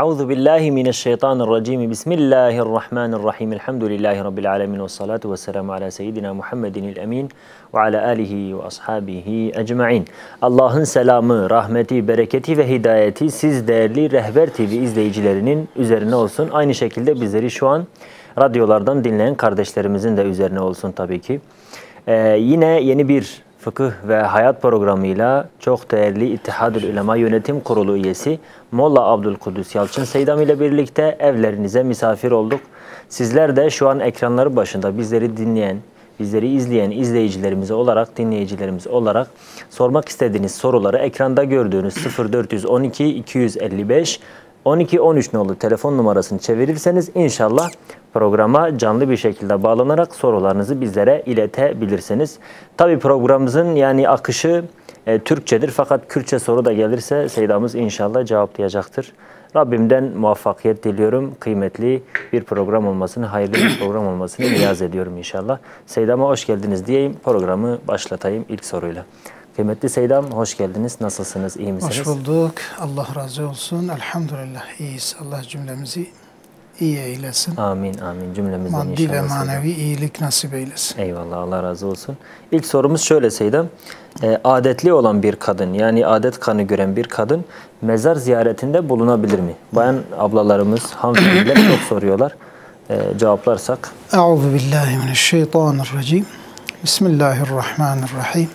Euzu billahi mineşşeytanirracim. Bismillahirrahmanirrahim. Elhamdülillahi rabbil alamin ve salatu vesselamu ala seyyidina Muhammedinil emin ve ala alihi ve ashabihi ecmaîn. Allah'ın selamı, rahmeti, bereketi ve hidayeti siz değerli Rehber TV izleyicilerinin üzerine olsun. Aynı şekilde bizleri şu an radyolardan dinleyen kardeşlerimizin de üzerine olsun tabii ki. Yine yeni bir Fıkıh ve Hayat programıyla çok değerli İttihad-ül Ulema Yönetim Kurulu üyesi Molla Abdülkudüs Yalçın Seydam ile birlikte evlerinize misafir olduk. Sizler de şu an ekranları başında bizleri dinleyen, bizleri izleyen dinleyicilerimiz olarak sormak istediğiniz soruları ekranda gördüğünüz 0412 255 1213 nolu telefon numarasını çevirirseniz inşallah programa canlı bir şekilde bağlanarak sorularınızı bizlere iletebilirsiniz. Tabi programımızın akışı Türkçedir fakat Kürtçe soru da gelirse Seydamız inşallah cevaplayacaktır. Rabbimden muvaffakiyet diliyorum. Kıymetli bir program olmasını, hayırlı bir program olmasını niyaz ediyorum inşallah. Seydam'a hoş geldiniz diyeyim. Programı başlatayım ilk soruyla. Kıymetli Seydam, hoş geldiniz. Nasılsınız? İyi misiniz? Hoş bulduk. Allah razı olsun. Elhamdülillah iyiyiz. Allah cümlemizi iyi eylesin. Amin, amin. Cümlemizden inşallah. Maddi ve manevi iyilik nasip eylesin. Eyvallah, Allah razı olsun. İlk sorumuz şöyle Seydam. Adetli olan bir kadın, yani adet kanı gören bir kadın mezar ziyaretinde bulunabilir mi? Bayan ablalarımız, hanımefendiler çok soruyorlar. Cevaplarsak. Euzubillahimineşşeytanirracim. Bismillahirrahmanirrahim.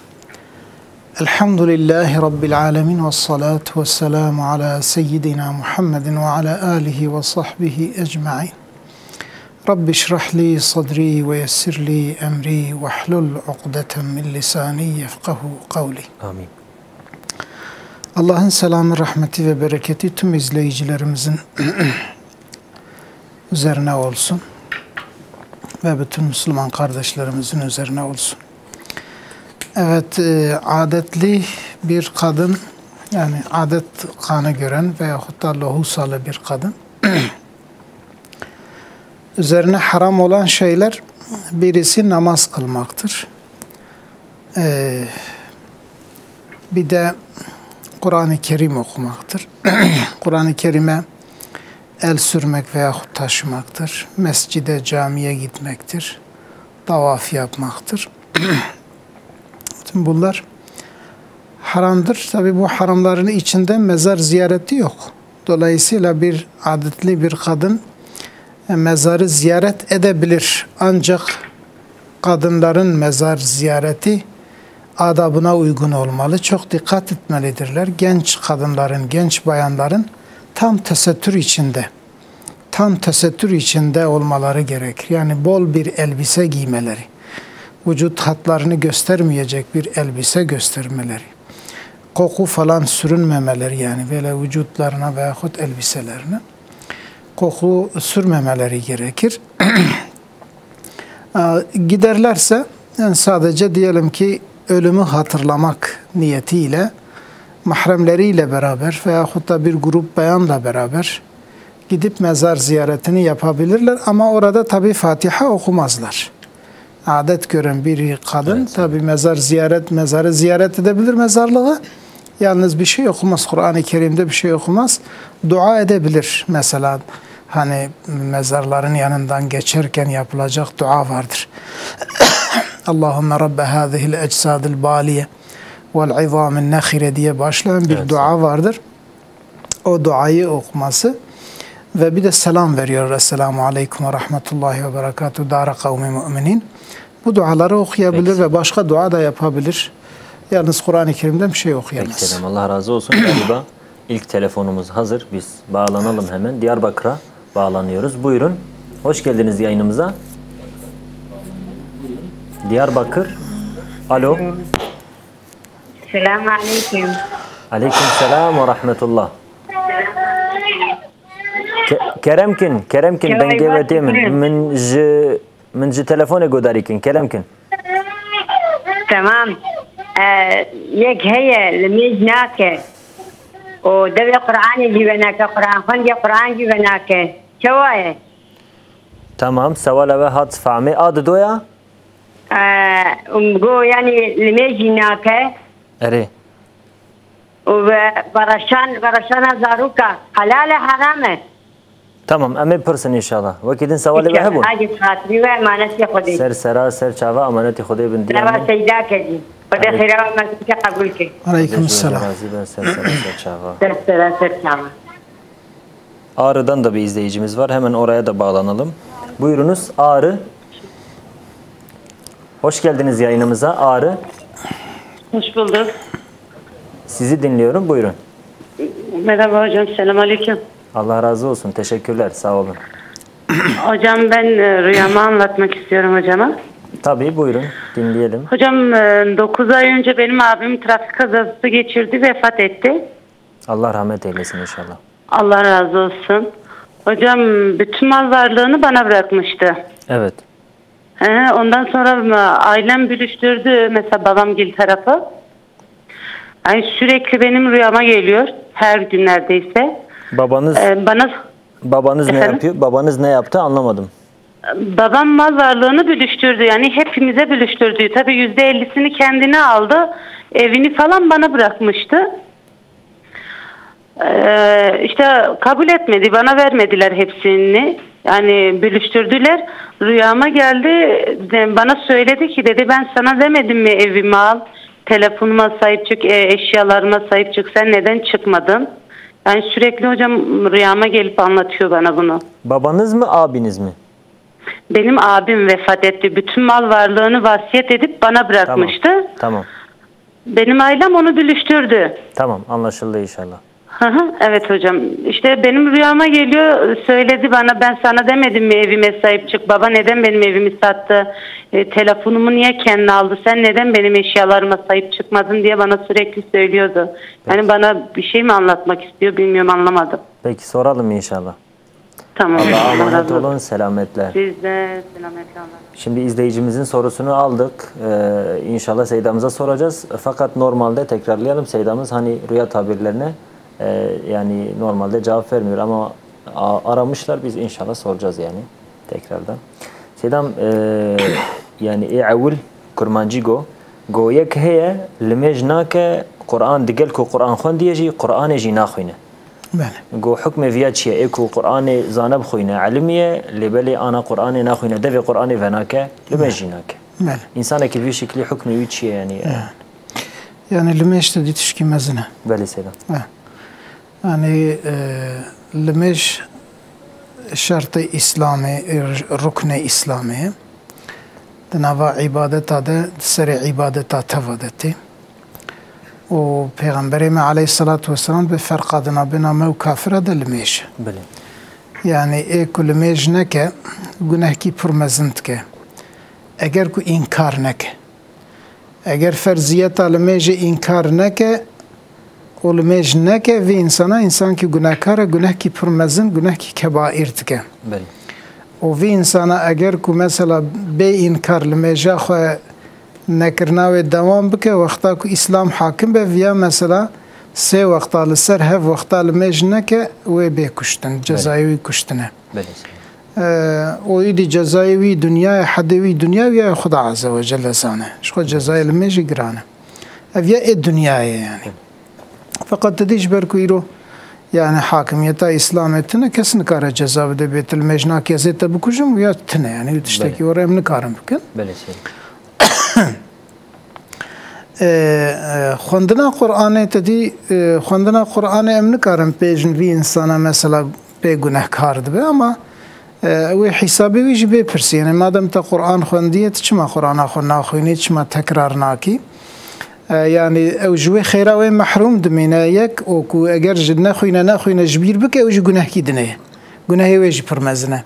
Elhamdülillahi Rabbil alemin ve salatu ve selamu ala seyyidina Muhammedin ve ala alihi ve sahbihi ecma'in. Rabbi şrahli sadri ve yessirli emri ve hlul uqdeten min lisani yefkahu kavli. Amin. Allah'ın selamı, rahmeti ve bereketi tüm izleyicilerimizin üzerine olsun ve bütün Müslüman kardeşlerimizin üzerine olsun. Evet, adetli bir kadın, yani adet kanı gören veyahut da lohusalı bir kadın üzerine haram olan şeyler birisi namaz kılmaktır. Bir de Kur'an-ı Kerim okumaktır. Kur'an-ı Kerim'e el sürmek veyahut taşımaktır. Mescide, camiye gitmektir. Tavaf yapmaktır. Bütün bunlar haramdır. Tabi bu haramların içinde mezar ziyareti yok. Dolayısıyla bir adetli bir kadın mezarı ziyaret edebilir. Ancak kadınların mezar ziyareti adabına uygun olmalı. Çok dikkat etmelidirler. Genç kadınların, genç bayanların tam tesettür içinde olmaları gerekir. Yani bol bir elbise giymeleri, vücut hatlarını göstermeyecek bir elbise göstermeleri, koku falan sürünmemeleri, yani böyle vücutlarına veyahut elbiselerine koku sürmemeleri gerekir. Giderlerse yani sadece diyelim ki ölümü hatırlamak niyetiyle mahremleriyle beraber veyahut da bir grup bayanla beraber gidip mezar ziyaretini yapabilirler ama orada tabi Fatiha okumazlar. Adet gören bir kadın tabi mezarı ziyaret edebilir, mezarlığa. Yalnız bir şey okumaz. Kur'an-ı Kerim'de bir şey okumaz. Dua edebilir. Mesela hani mezarların yanından geçerken yapılacak dua vardır. Allahümme Rabbe hâzihil ecsadil bâliye vel izâmin nehire diye başlayan bir dua vardır. O duayı okuması ve bir de selam veriyor. Esselamu aleyküm ve rahmetullahi ve berekatuhu dâra kavmi müminin. Bu duaları okuyabilir ve başka dua da yapabilir. Yalnız Kur'an-ı Kerim'den bir şey okuyamaz. Peki, Allah razı olsun. Galiba ilk telefonumuz hazır. Biz bağlanalım hemen. Diyarbakır'a bağlanıyoruz. Buyurun. Hoş geldiniz yayınımıza. Diyarbakır. Alo. Selamun aleyküm. Aleyküm selam ve rahmetullah. Keremkin ben gevetim. من جي تلفون قداريكن كلامكن تمام. يك هي لميجناك ودوي قرآن جيبناك قرآن خندي قرآن جيبناك شوايه تمام سوالا وهات فهمي adı doya قو يعني لميجناك اري ve baraşan zaruka halal haram. Tamam, eme pırsın inşallah. Vakidin sevali ve hebun. Hadi hatri ve emaneti Khudi. Ser sera ser çava amaneti Khudi bin Dava diyamin. seyda kedi. Khudi khira ve emaneti kabul ki. Aleyküm selam. Ser sera ser çava. Ser çava. Ağrı'dan da bir izleyicimiz var. Hemen oraya da bağlanalım. Buyurunuz Ağrı. Hoş geldiniz yayınımıza Ağrı. Hoş bulduk. Sizi dinliyorum. Buyurun. Merhaba hocam. Selamünaleyküm. Allah razı olsun. Teşekkürler. Sağ olun. Hocam ben rüyamı anlatmak istiyorum hocama. Tabii buyurun. Dinleyelim. Hocam 9 ay önce benim abim trafik kazası geçirdi, vefat etti. Allah rahmet eylesin inşallah. Allah razı olsun. Hocam bütün mal varlığını bana bırakmıştı. Evet. Ondan sonra ailem bölüştürdü. Mesela babamgil tarafı. Yani sürekli benim rüyama geliyor. Her gün neredeyse. Babanız Babanız ne Efendim? yapıyor? Babanız ne yaptı anlamadım. Babam mal varlığını bölüştürdü. Yani hepimize bölüştürdü. Tabii %50'sini kendine aldı. Evini falan bana bırakmıştı. İşte kabul etmedi. Bana vermediler hepsini. Yani bölüştürdüler. Rüyama geldi. Bana söyledi ki dedi ben sana demedim mi evimi al. Telefonuma sahip çık. Eşyalarıma sahip çık. Sen neden çıkmadın? Yani sürekli hocam rüyama gelip anlatıyor bana bunu. Babanız mı abiniz mi? Benim abim vefat etti. Bütün mal varlığını vasiyet edip bana bırakmıştı. Tamam. Benim ailem onu bölüştürdü. Tamam anlaşıldı inşallah. Evet hocam. İşte benim rüyama geliyor. Söyledi bana ben sana demedim mi evime sahip çık. Baba neden benim evimi sattı? Telefonumu niye kendine aldı? Sen neden benim eşyalarıma sahip çıkmadın diye bana sürekli söylüyordu. Yani bana bir şey mi anlatmak istiyor bilmiyorum anlamadım. Peki soralım inşallah. Tamam. Allah'a emanet razı olsun. olun. Selametle. Siz de selametle Allah. Şimdi izleyicimizin sorusunu aldık. İnşallah Seyda'mıza soracağız. Fakat normalde tekrarlayalım. Seyda'mız hani rüya tabirlerine yani normalde cevap vermiyor ama aramışlar. Biz inşallah soracağız yani tekrardan. Seydam yani e'avul kurmancı go yek heye limejnake Kur'an digel ku Kur'an xon diye Kur'an ji naxuyne. Go hükme viyat çiye eku Kur'an zanab xuyne alimiye libeli ana Kur'an naxuyne devi Kur'an venake limejnake. İnsana ki bir şekli hükme viyat çiye yani. Yani limeş de ditişki mezine. Beli Seydam. Yani limeş şartı İslami, rukne İslami. Denava ibadeta de seri ibadeta tevadeti. O Peygamberimiz Aleyhissalatu vesselam bir fark adına bina o kafire de limeş. Beli. Yani eku limeş neke günah ki pürmezint ke. Eğer ku inkar neke. Eğer ferziyeta limeş inkar neke o limeş neke ve insan ki günahkara günah ki pürmezin günah ki kebair tike. Beli. O ve insana eğer ku mesela be inkar limeşa xwe nekirna ve devam bike vakta ku İslam hakim be veya mesela se vakta li ser hev vakta limeş neke ve be kuştin cezayı kuştine. Beli. O idi cezayı dünya hadevi dünya ve Xuda azze ve celle sana. Şu cezayı limeş grane. Ev dünyaya yani. Fakat dediş berkuyru yani hakimiyete İslamiyetine kesin kara ceza ve betil mecna kesete bu kujum ya tine yani yutuştaki oraya mı karım bugün? Beli. Xwendina Qur'anê tedî xwendina Qur'anê em nikarin pêjin vî insana mesela pê gunehkar dibe ama wê hîsabê wî ji bê pirsî yani madem te Qur'an xwendiye tu çima Qur'ana xwe naxwînî çima tekrar nakî yani ew ji wê xêra wê mehrûm dimîne yek û ku eger ji nexwîne ji bîr bike ew jî gunehkî dineye gunehê wê jî pir mezin e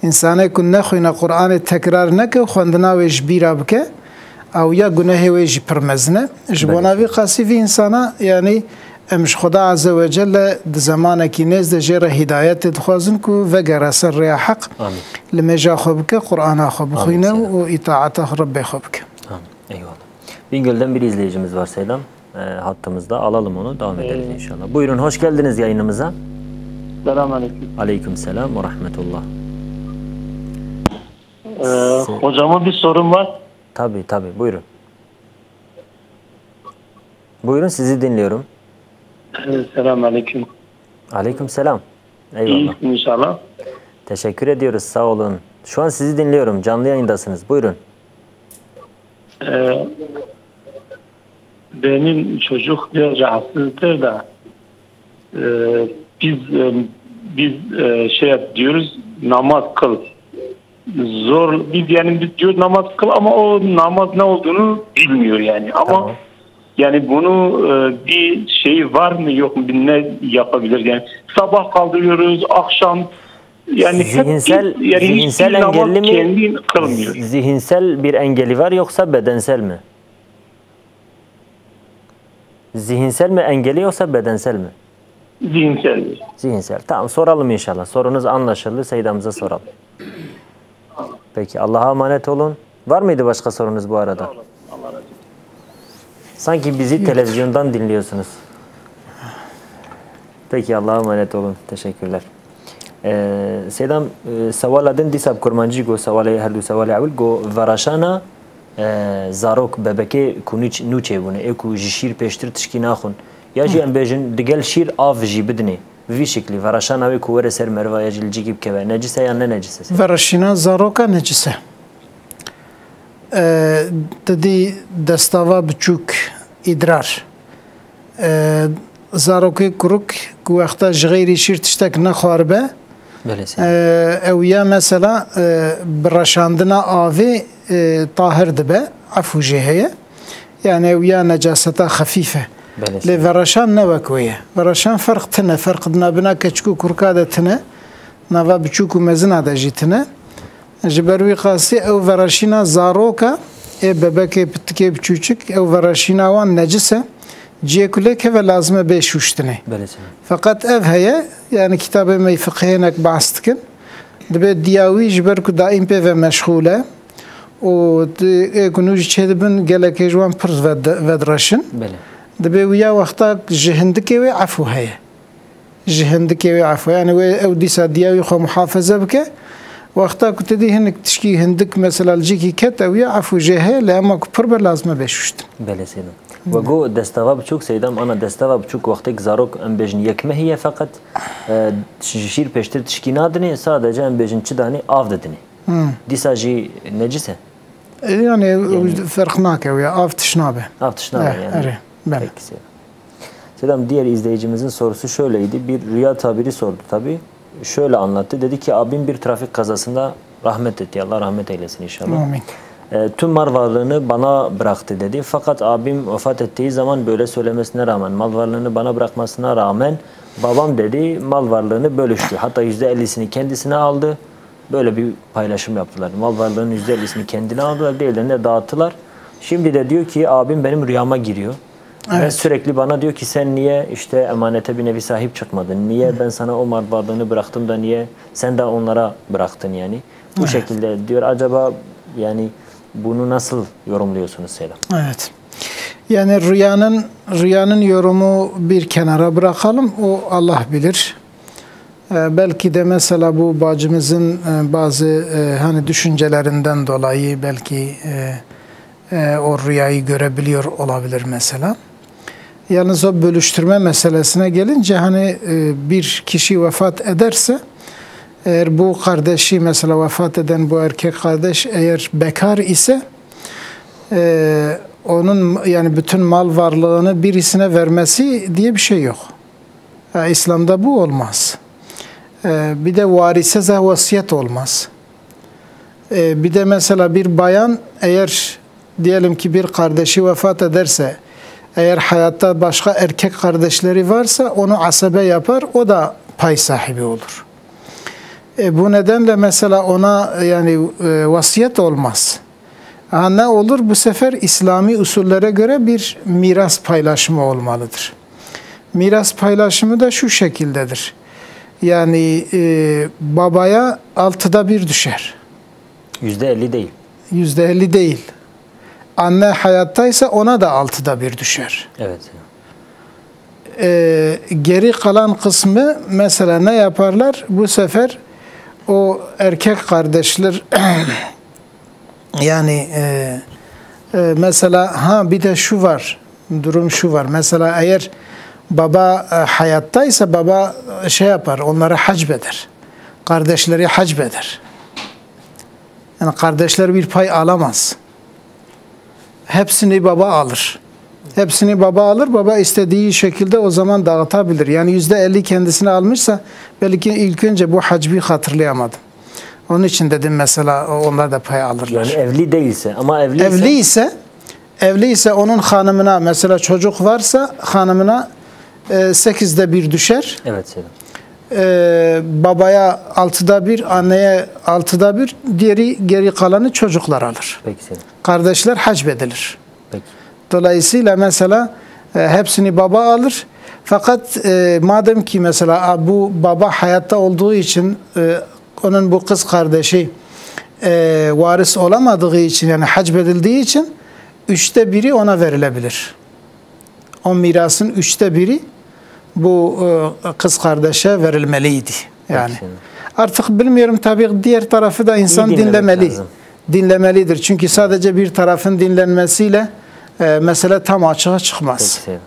însanê ku nexwîne Qur'anê tekrar neke xwendina wê ji bîra bike او یا گناه ویجی پرمزنه جواناوی قصیفی انسانا یعنی امش خدا عز و جل زمانه کی نزد جره هدایت دخوازن کو وگره سر ریا حق لمجا خوبک قرآن خوب خوینه و اطاعت رب خوبک. Eyvallah. Bingöl'den bir izleyicimiz var Seydam. Hattımızda alalım onu devam ederiz inşallah. Buyurun hoş geldiniz yayınımıza. Selamünaleyküm. Aleykümselam ve rahmetullah. Hocama bir sorum var. Tabii buyurun. Buyurun sizi dinliyorum. Selamun aleyküm. Aleyküm selam. Eyvallah. İyisin inşallah. Teşekkür ediyoruz. Sağ olun. Şu an sizi dinliyorum. Canlı yayındasınız. Buyurun. Benim çocuk biraz rahatsızdır da biz şey diyoruz, namaz kıl. Zor, biz diyoruz namaz kıl ama o namaz ne olduğunu bilmiyor yani. Ama Tamam. yani bunu bir şey var mı yok mu, ne yapabilir yani. Sabah kaldırıyoruz, akşam yani Zihinsel hiçbir namaz engelli mi? kendi kılmıyor. Zihinsel bir engeli var yoksa bedensel mi? Zihinsel mi engeli yoksa bedensel mi? Zihinsel. Zihinsel. Tamam, soralım inşallah. Sorunuz anlaşıldı. Seyyidamıza soralım. Peki, Allah'a emanet olun. Var mıydı başka sorunuz bu arada? Sanki bizi televizyondan dinliyorsunuz. Peki, Allah'a emanet olun. Teşekkürler. Seydam, savaladın disab kurmancı go savalay herdu savalay avul go varashana zarok bebeke kuniç nuçe bune eku jişir peştir tişki naxun. Ya ji embejin digel şir av ji bidne. Vi şekli varashana ve kuvere ser merva ya jilci gibi keve. Necise ya ne necise? Varaşina zaroka necise. Dedi destava biçuk idrar. Zaroki kuruk ku vaqta jgeyri şir tiştek naxarbe. Ew ya mesela biraşandina avê tahir dibe efû jê heye yani ew ya necaseta xefîfe lê veraşan ne wek wê ye veraşan ferq tune ferq di navbina keçik û kurka de tune nava biçûk û mezina de jî tune ji ber wî qasî ew veraşîna zaroka bebekê pitikê biçûçik ew veraşîna wan necis e ciyê ku lê keve lazim e bê şûştinê fakat ev heye yani kitabê me fiqhênek behs dikin dibe diyawî ji ber ku daîm pê ve meşxûl e û ku nû jî çêdibin gelekê ji wan pir vedireşin dibe wî ya wexta ji hindikê wê efû heye ji hindikê wê efû yani wê ew dîsa diyawî xwe muhafeze bike wexta ku tu dî hinek tişkî hindik mesela li cîkî ket ew ya efû jê heye lê ema ku pir be lazim e bê şûştin. و گو دستاوا بچوک سیدم آن دستاوا بچوک وقتی که زاروک ام بیشن یک مهیه فقط شیر پیشتر تشکی ندنی sadece ام بیشن چی دانی آف دادنی دیسا جی نجسه yani fark nakıyor ya av tışnabe. Av tışnabe yani. Evet. Selam, diğer izleyicimizin sorusu şöyleydi. Bir rüya tabiri sordu tabi. Şöyle anlattı. Dedi ki abim bir trafik kazasında rahmet etti. Allah rahmet eylesin inşallah. Amin. Tüm mal varlığını bana bıraktı dedi. Fakat abim vefat ettiği zaman böyle söylemesine rağmen, mal varlığını bana bırakmasına rağmen babam dedi mal varlığını bölüştü. Hatta %50'sini kendisine aldı. Böyle bir paylaşım yaptılar. Mal varlığının %50'sini kendine aldılar, diğerlerine dağıttılar. Şimdi de diyor ki abim benim rüyama giriyor. Evet. Ve sürekli bana diyor ki sen niye işte emanete bir nevi sahip çıkmadın? Niye ben sana o mal varlığını bıraktım da niye sen de onlara bıraktın yani? Bu şekilde diyor. Acaba yani bunu nasıl yorumluyorsunuz Selam? Evet. Yani rüyanın yorumu bir kenara bırakalım. O Allah bilir. Belki de mesela bu bacımızın bazı hani düşüncelerinden dolayı belki o rüyayı görebiliyor olabilir mesela. Yalnız o bölüştürme meselesine gelince hani bir kişi vefat ederse eğer bu kardeşi mesela vefat eden bu erkek kardeş eğer bekar ise onun yani bütün mal varlığını birisine vermesi diye bir şey yok. İslam'da bu olmaz. Bir de varise vasiyet olmaz. Bir de mesela bir bayan eğer diyelim ki bir kardeşi vefat ederse eğer hayatta başka erkek kardeşleri varsa onu asabe yapar, o da pay sahibi olur. Bu nedenle mesela ona yani vasiyet olmaz. Ne olur? Bu sefer İslami usullere göre bir miras paylaşımı olmalıdır. Miras paylaşımı da şu şekildedir. Yani babaya 1/6 düşer. %50 değil. %50 değil. Anne hayattaysa ona da 1/6 düşer. Evet. Geri kalan kısmı mesela ne yaparlar? Bu sefer o erkek kardeşler yani mesela bir de şu var, durum şu var. Mesela eğer Baba hayattaysa baba şey yapar, onları hacbeder. Kardeşleri hacbeder. Yani kardeşler bir pay alamaz. Hepsini baba alır. Hepsini baba alır. Baba istediği şekilde o zaman dağıtabilir. Yani %50 kendisine almışsa belki ilk önce bu hacbi hatırlayamadım. Onun için dedim mesela onlar da pay alırlar. Yani evli değilse ama evli ise onun hanımına mesela çocuk varsa hanımına 8'de 1 düşer. Evet Seyyidem. Babaya 6'da 1, anneye 6'da 1, diğeri geri kalanı çocuklar alır. Peki Seyyidem. Kardeşler hacbedilir. Peki. Dolayısıyla mesela hepsini baba alır. Fakat madem ki mesela bu baba hayatta olduğu için onun bu kız kardeşi varis olamadığı için yani hacbedildiği için 3'te 1'i ona verilebilir. O mirasın 3'te 1'i bu kız kardeşe verilmeliydi. Yani artık bilmiyorum tabii diğer tarafı da insan dinlemeli. Dinlemelidir. Çünkü sadece bir tarafın dinlenmesiyle mesele tam açığa çıkmaz. Peki,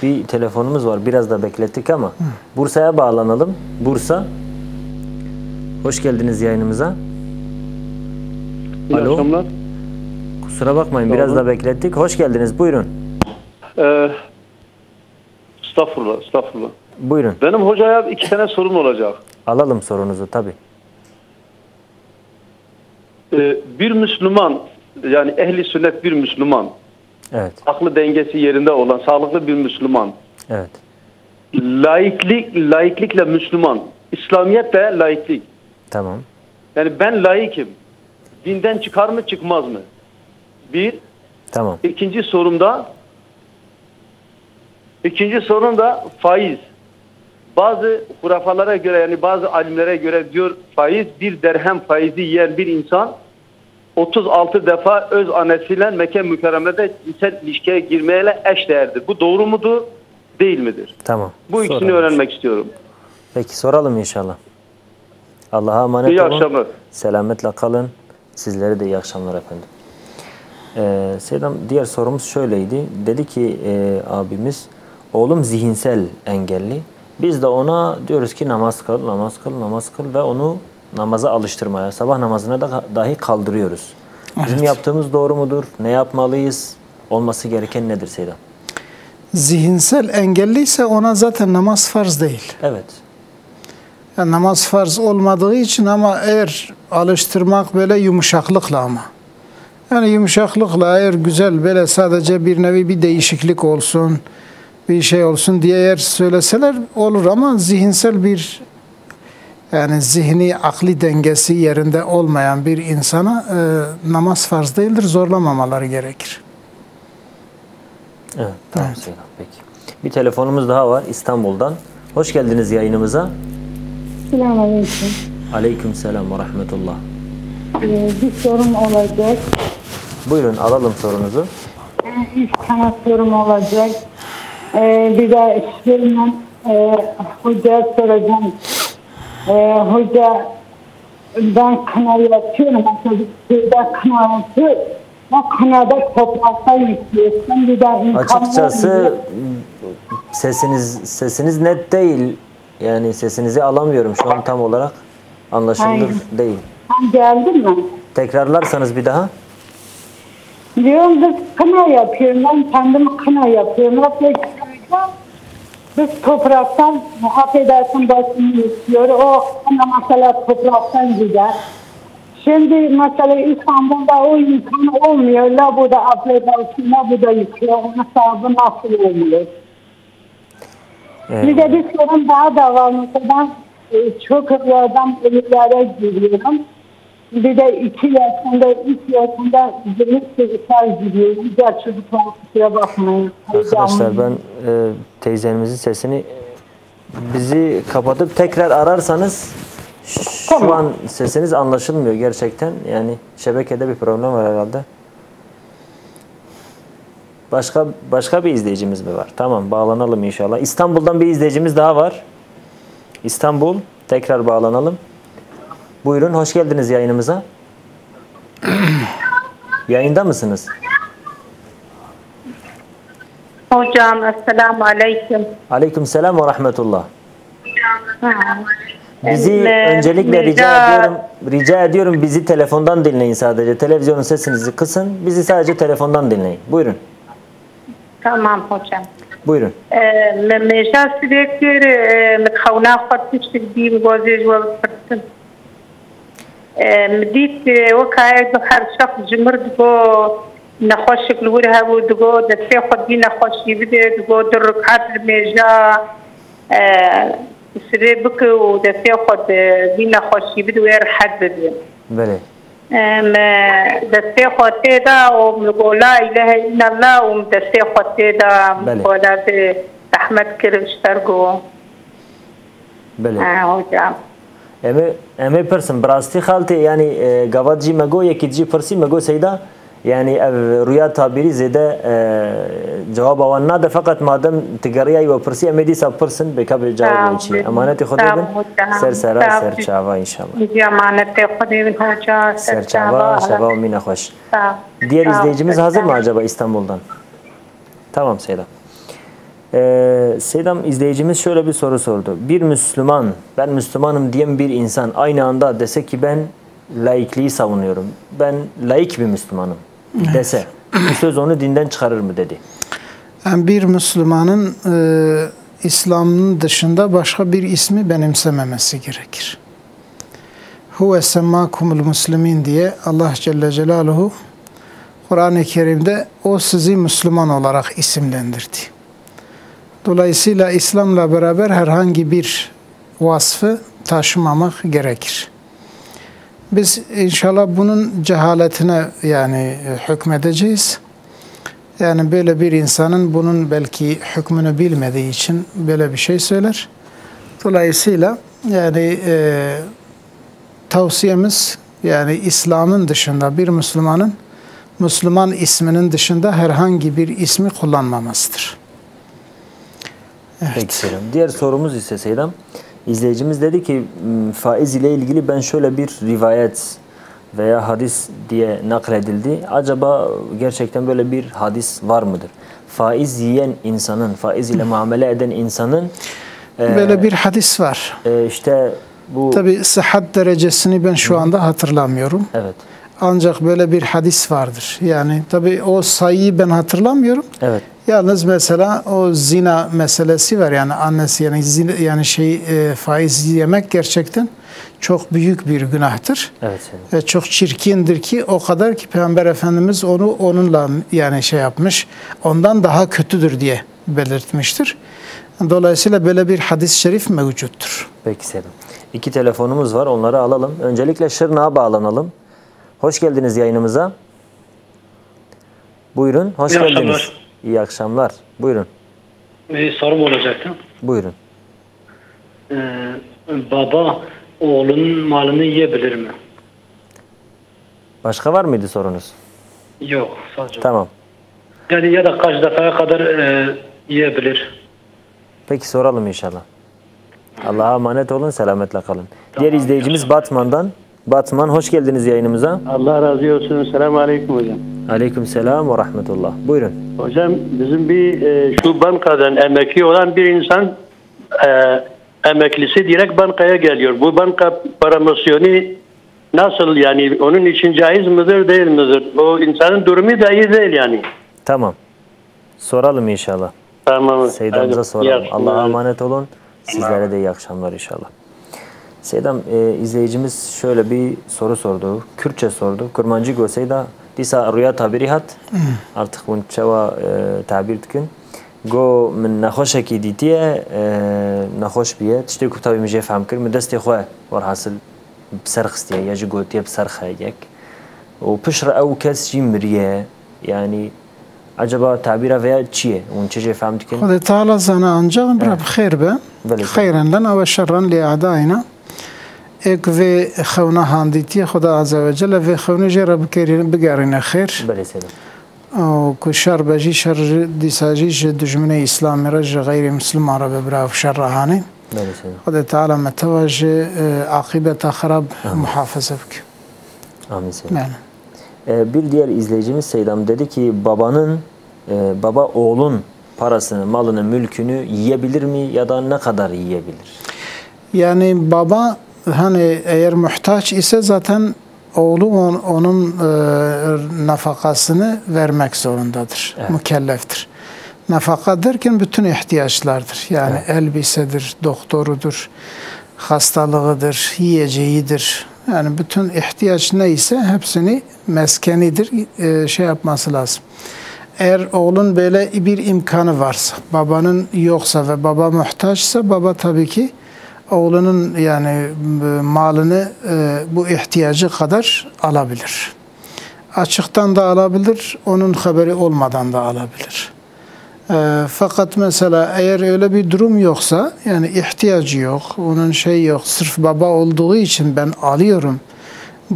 bir telefonumuz var. Biraz da beklettik ama Bursa'ya bağlanalım. Bursa. Hoş geldiniz yayınımıza. İyi Alo. akşamlar. Kusura bakmayın biraz da beklettik. Hoş geldiniz. Buyurun. Estağfurullah. Buyurun. Benim hocaya 2 tane sorum olacak. Alalım sorunuzu tabii. Bir Müslüman, yani ehli sünnet bir Müslüman, Evet. aklı dengesi yerinde olan sağlıklı bir Müslüman, Evet. laiklikle Müslüman, İslamiyet de laiklik. Tamam. Yani ben laikim. Dinden çıkar mı çıkmaz mı? Bir. Tamam. İkinci sorum da faiz. Bazı hurafalara göre, yani bazı alimlere göre diyor faiz, bir dirhem faizi yiyen bir insan 36 defa öz annesiyle Mekke mükerremede cinsel ilişkiye girmeyle eşdeğerdir. Bu doğru mudur, değil midir? Tamam. Bu ikisini Soralım. öğrenmek istiyorum. Peki soralım inşallah. Allah'a emanet İyi olun. akşamlar. Selametle kalın. Sizlere de iyi akşamlar efendim. Seyyidem, diğer sorumuz şöyleydi. Dedi ki abimiz, oğlum zihinsel engelli. Biz de ona diyoruz ki namaz kıl ve onu namaza alıştırmaya, sabah namazına da dahi kaldırıyoruz. Bizim Evet. yaptığımız doğru mudur? Ne yapmalıyız? Olması gereken nedir Seyyidem? Zihinsel engelliyse ona zaten namaz farz değil. Evet. Yani namaz farz olmadığı için ama eğer alıştırmak böyle yumuşaklıkla ama. Yani yumuşaklıkla eğer güzel böyle sadece bir nevi bir değişiklik olsun, bir şey olsun diye eğer söyleseler olur ama zihinsel bir yani zihni, akli dengesi yerinde olmayan bir insana namaz farz değildir, zorlamamaları gerekir. Evet, tamam Seyyidem. Peki. Bir telefonumuz daha var İstanbul'dan. Hoş geldiniz yayınımıza. Selamünaleyküm. Aleykümselam ve rahmetullah. Bir sorum olacak. Buyurun alalım sorunuzu. 3 tane sorum olacak. Bir de şöyle hocaya soracağım. Hoca ben kına yapıyorum. Mesela kına yapıyor. O kınada toprakta yüklüyorsun. Bir de Açıkçası sesiniz net değil. Yani sesinizi alamıyorum şu an tam olarak. Anlaşılır değil. Sen geldin mi? Tekrarlarsanız bir daha. Diyorum biz kına yapıyorum. Ben kendim kına yapıyorum. Biz topraktan affedersin başını istiyor. O kına mesela topraktan gider. Şimdi mesela İstanbul'da o imkan olmuyor. La bu da affedersin, la bu da yıkıyor. Onun sahibi nasıl olmuyor? Bir de bir sorun daha da var. Mesela çok rüyadan ölülere giriyorum. Bir de 2 yaşında, 3 yaşında zırhlı çocuklar gidiyor. Güzel çocuklar, kusura bakmayın. Arkadaşlar ben teyzemizin sesini bizi kapatıp tekrar ararsanız şu an sesiniz anlaşılmıyor gerçekten. Yani şebekede bir problem var herhalde. Başka bir izleyicimiz mi var? Tamam, bağlanalım inşallah. İstanbul'dan bir izleyicimiz daha var. İstanbul, tekrar bağlanalım. Buyurun, hoş geldiniz yayınımıza. Yayında mısınız? Hocam, esselamu aleyküm. Aleyküm selam ve rahmetullah. Ha. Bizi Ee, öncelikle rica ediyorum bizi telefondan dinleyin sadece. Televizyonun sesinizi kısın. Bizi sadece telefondan dinleyin. Buyurun. Tamam hocam. Buyurun. مجاز سيدكتير متخونا خطش تقديم جوزيج والفرسن مديت وكاية بحر شخص جمرد جو نخوشك الورها ودقو دسي خدي نخوش يبدأ دقو دركات المجا سريبك ودسي خد دي نخوش يبدأ وير حد بدين بله. دستی خواته دا و مگو لا اله الا الله و دستی خواته دا مگولا به رحمت کرشتر گو بله. hocam. Eme person براستی خالتي yani gavat ji mego yeki ji persi mego seyda yani rüya tabiri zede cevap avan nada fakat madem tigariya ve persi emedi sa person bekabe cevap içi amaneti khudebin ser sera ser çava inşallah. Amaneti khudebin hoca ser çava şava min hoş. Diğer izleyicimiz hazır mı acaba İstanbul'dan? Tamam Seyda. Seydam izleyicimiz şöyle bir soru sordu. Bir Müslüman, ben Müslümanım diyen bir insan aynı anda dese ki ben laikliği savunuyorum. Ben laik bir Müslümanım dese bu söz onu dinden çıkarır mı dedi. Yani bir Müslümanın İslam'ın dışında başka bir ismi benimsememesi gerekir. Huve semmakumul muslimin diye Allah Celle Celaluhu Kur'an-ı Kerim'de o sizi Müslüman olarak isimlendirdi. Dolayısıyla İslam'la beraber herhangi bir vasfı taşımamak gerekir. Biz inşallah bunun cehaletine yani hükmedeceğiz. Yani böyle bir insanın bunun belki hükmünü bilmediği için böyle bir şey söyler. Dolayısıyla yani tavsiyemiz yani İslam'ın dışında bir Müslümanın Müslüman isminin dışında herhangi bir ismi kullanmamasıdır. Evet. Peki Selam. Diğer sorumuz ise Seydam. İzleyicimiz dedi ki faiz ile ilgili ben şöyle bir rivayet veya hadis diye nakledildi. Acaba gerçekten böyle bir hadis var mıdır? Faiz yiyen insanın, faiz ile muamele eden insanın böyle bir hadis var. İşte bu tabi sıhhat derecesini ben şu anda hatırlamıyorum. Evet. Ancak böyle bir hadis vardır. Yani tabi o sayıyı ben hatırlamıyorum. Evet. Yalnız mesela o zina meselesi var yani annesi yani zina, yani faiz yemek gerçekten çok büyük bir günahtır. Evet. Ve çok çirkindir ki o kadar ki Peygamber Efendimiz onu onunla yani yapmış. Ondan daha kötüdür diye belirtmiştir. Dolayısıyla böyle bir hadis-i şerif mevcuttur. Peki Selam. 2 telefonumuz var. Onları alalım. Öncelikle Şırnak'a bağlanalım. Hoş geldiniz yayınımıza. Buyurun. Hoş geldiniz. Akşamlar. İyi akşamlar. Buyurun. Bir sorum olacaktı. Buyurun. Baba oğlunun malını yiyebilir mi? Başka var mıydı sorunuz? Yok. Sadece. Tamam. Yani ya da kaç defaya kadar yiyebilir? Peki soralım inşallah. Allah'a emanet olun. Selametle kalın. Tamam, diğer izleyicimiz Batman'dan. Batman hoş geldiniz yayınımıza. Allah razı olsun. Selamun aleyküm hocam. Aleyküm selam ve rahmetullah. Buyurun. Hocam bizim bir şu bankadan emekli olan bir insan emeklisi direkt bankaya geliyor. Bu banka promosyonu nasıl yani onun için caiz midir değil midir? O insanın durumu da iyi değil yani. Tamam. Soralım inşallah. Tamam. Seydam'ıza soralım. Allah'a emanet olun. Sizlere de iyi akşamlar inşallah. Seydam izleyicimiz şöyle bir soru sordu. Kürtçe sordu. Kurmancı görseyda disa rüya tabiri hat. Artık bunu çava tabir tıkın. Go min nahoşaki ditiye nahoş biye. Tişte ku tabi müce fahm kır. Mi desti xoy var hasıl bsarxistiye. Ya ji gotiye bsarxayek. O pişra ev kes jimriye. Yani acaba tabira veya çiye? Onun çece fahm tıkın. Xuda Teala sana ancak bir xeyr be. Xeyran lana ve şerran li a'daina. ایک وی خونه هندیتی خدا عزوجل وی خونه جرا بگرینه خیر و که شر بجی شر دیساجی دشمن اسلام رج غیر مسلم عرب براف شر رهانی خدا تعالی متوجه عاقبت خراب muhafaza bük. Amin Seydam. Bir diğer izleyicimiz Seydam dedi ki baba oğlun parasını, malını, mülkünü yiyebilir mi ya da ne kadar yiyebilir? Yani baba hani eğer muhtaç ise zaten oğlu onun nafakasını vermek zorundadır. Evet. Mükelleftir. Nafaka derken bütün ihtiyaçlardır. Yani evet. Elbisedir, doktorudur, hastalığıdır, yiyeceğidir. Yani bütün ihtiyaç neyse hepsini meskenidir şey yapması lazım. Eğer oğlun böyle bir imkanı varsa, babanın yoksa ve baba muhtaçsa baba tabii ki oğlunun yani malını bu ihtiyacı kadar alabilir. Açıktan da alabilir, onun haberi olmadan da alabilir. Fakat mesela eğer öyle bir durum yoksa, yani ihtiyacı yok, onun şey yok, sırf baba olduğu için ben alıyorum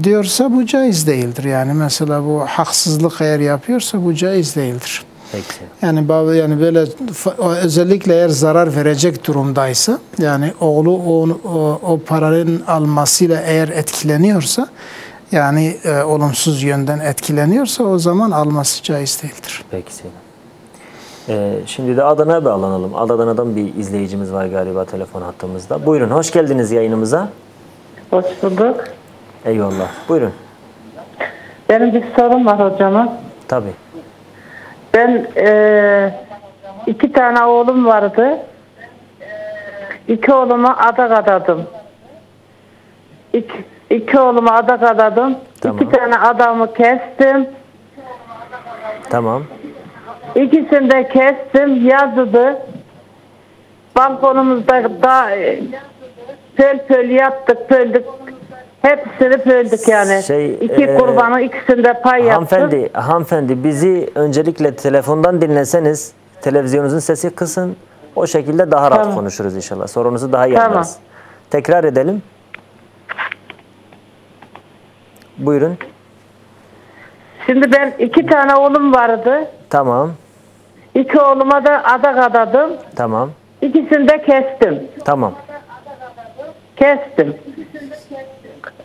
diyorsa bu caiz değildir. Yani mesela bu haksızlık eğer yapıyorsa bu caiz değildir. Peki. Yani baba yani böyle özellikle eğer zarar verecek durumdaysa, yani oğlu o paranın almasıyla eğer etkileniyorsa, yani olumsuz yönden etkileniyorsa o zaman alması caiz değildir. Peki. Şimdi de Adana'ya bağlanalım. Adana'dan bir izleyicimiz var galiba telefon hattımızda. Buyurun, hoş geldiniz yayınımıza. Hoş bulduk. Eyvallah. Buyurun. Benim bir sorum var hocama. Tabii. Ben 2 tane oğlum vardı. 2 oğluma adak adadım. 2 oğluma adak adadım. Tamam. 2 tane adamı kestim. Tamam. İkisini de kestim. Yazdı. Balkonumuzda da pöl yaptık, pöldük. Hepsini pöldük yani. 2 kurbanın ikisinde pay yaptık. Hanımefendi bizi öncelikle telefondan dinleseniz, televizyonunuzun sesi kısın. O şekilde daha rahat konuşuruz inşallah. Sorunuzu daha iyi anlarız. Tekrar edelim. Buyurun. Şimdi ben 2 tane oğlum vardı. Tamam. 2 oğluma da adak adadım. Tamam. İkisini de kestim. Tamam. Kestim.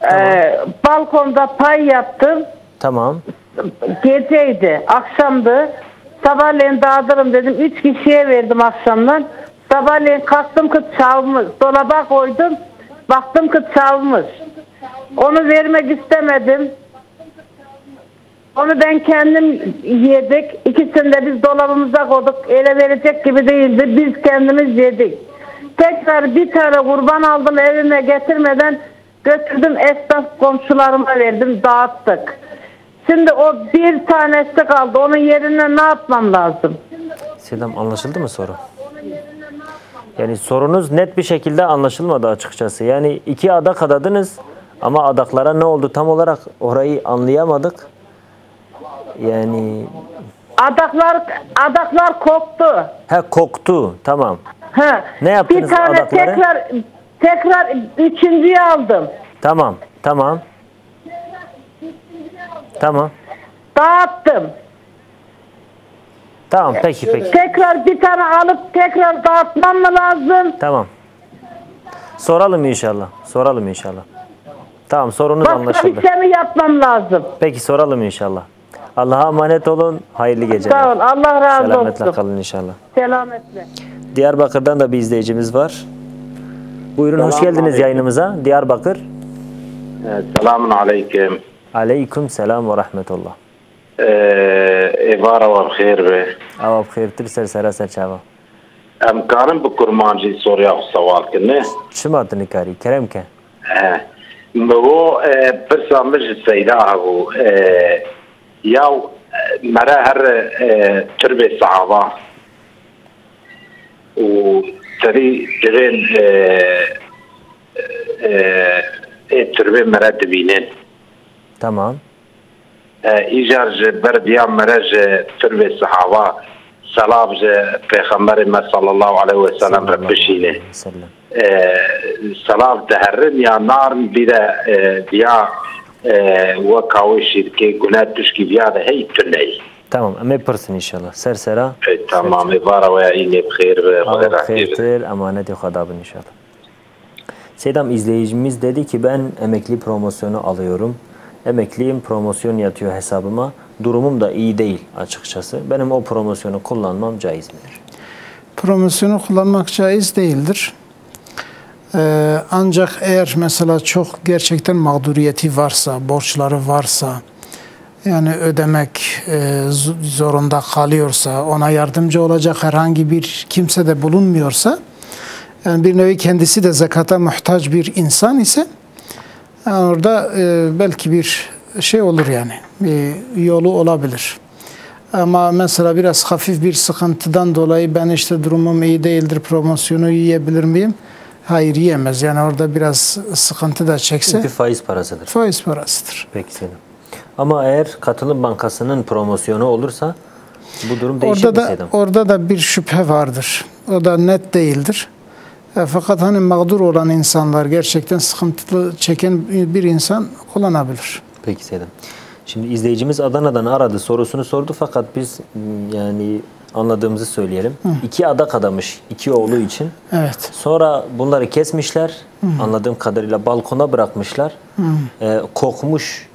Tamam. Balkonda pay yaptım. Tamam. Geceydi, akşamdı. Sabahleyin dağıtırım dedim. 3 kişiye verdim akşamdan. Sabahleyin kalktım kız çalmış. Dolaba koydum. Baktım kız çalmış. Onu vermek istemedim. Onu ben kendim yedik. İkisini de biz dolabımıza koyduk. Ele verecek gibi değildi. Biz kendimiz yedik. Tekrar bir tane kurban aldım, evime getirmeden götürdüm, esnaf komşularıma verdim, dağıttık. Şimdi o bir tanesi kaldı. Onun yerine ne yapmam lazım? Sedam, anlaşıldı mı soru? Yani sorunuz net bir şekilde anlaşılmadı açıkçası. Yani 2 adak adadınız ama adaklara ne oldu tam olarak orayı anlayamadık. Yani adaklar koktu. He, koktu. Tamam. He. Ne yaptınız bir tane adakları? Tekrar üçüncüyü aldım. Tamam. Dağıttım. Tamam, peki. Tekrar bir tane alıp tekrar dağıtmam mı lazım? Tamam. Soralım inşallah. Tamam, sorunuz anlaşıldı. Başka bir şey mi yapmam lazım? Peki, soralım inşallah. Allah'a emanet olun. Hayırlı geceler. Sağ ol. Allah razı olsun. Selametle kalın inşallah. Selametle. Diyarbakır'dan da bir izleyicimiz var. Buyurun, hoş geldiniz yayınımıza. Diyarbakır. Selamun aleyküm. Aleyküm selam ve rahmetullah. Evara var xeyr be. Ava xeyr tir sersera serçava. Emkanım bu kurmancı soruya saval kine. Çima tnikari kerem ke. Bu persamaj seyda bu ya mera her türbe sahaba. O tari diren türbe mera dibinin. Tamam. İjarj berdiyam meraj türbe sahaba salab peygamberimiz sallallahu aleyhi ve sellem rebbişine. Salab deherrin ya nar bir de diya ve kavuşir ki günah düşki diya da hey tüney. Tamam, ama pırsın inşallah. Sersera. Tamam, ibara ve yine bxeyr ve xeyr amaneti xadabın inşallah. Seydam, izleyicimiz dedi ki ben emekli promosyonu alıyorum. Emekliyim, promosyon yatıyor hesabıma. Durumum da iyi değil açıkçası. Benim o promosyonu kullanmam caiz midir? Promosyonu kullanmak caiz değildir. Ancak eğer mesela çok gerçekten mağduriyeti varsa, borçları varsa, yani ödemek zorunda kalıyorsa, ona yardımcı olacak herhangi bir kimse de bulunmuyorsa, yani bir nevi kendisi de zekata muhtaç bir insan ise, yani orada belki bir şey olur yani, bir yolu olabilir. Ama mesela biraz hafif bir sıkıntıdan dolayı ben işte durumum iyi değildir, promosyonu yiyebilir miyim? Hayır, yiyemez. Yani orada biraz sıkıntı da çekse. Çünkü faiz parasıdır. Faiz parasıdır. Peki Selim. Ama eğer Katılım Bankası'nın promosyonu olursa bu durum değişir mi Selim? Orada da bir şüphe vardır. O da net değildir. Fakat hani mağdur olan insanlar, gerçekten sıkıntılı çeken bir insan kullanabilir. Peki Selim. Şimdi izleyicimiz Adana'dan aradı, sorusunu sordu fakat biz yani anladığımızı söyleyelim. 2 adak adamış 2 oğlu için. Evet. Sonra bunları kesmişler. Anladığım kadarıyla balkona bırakmışlar. Kokmuş.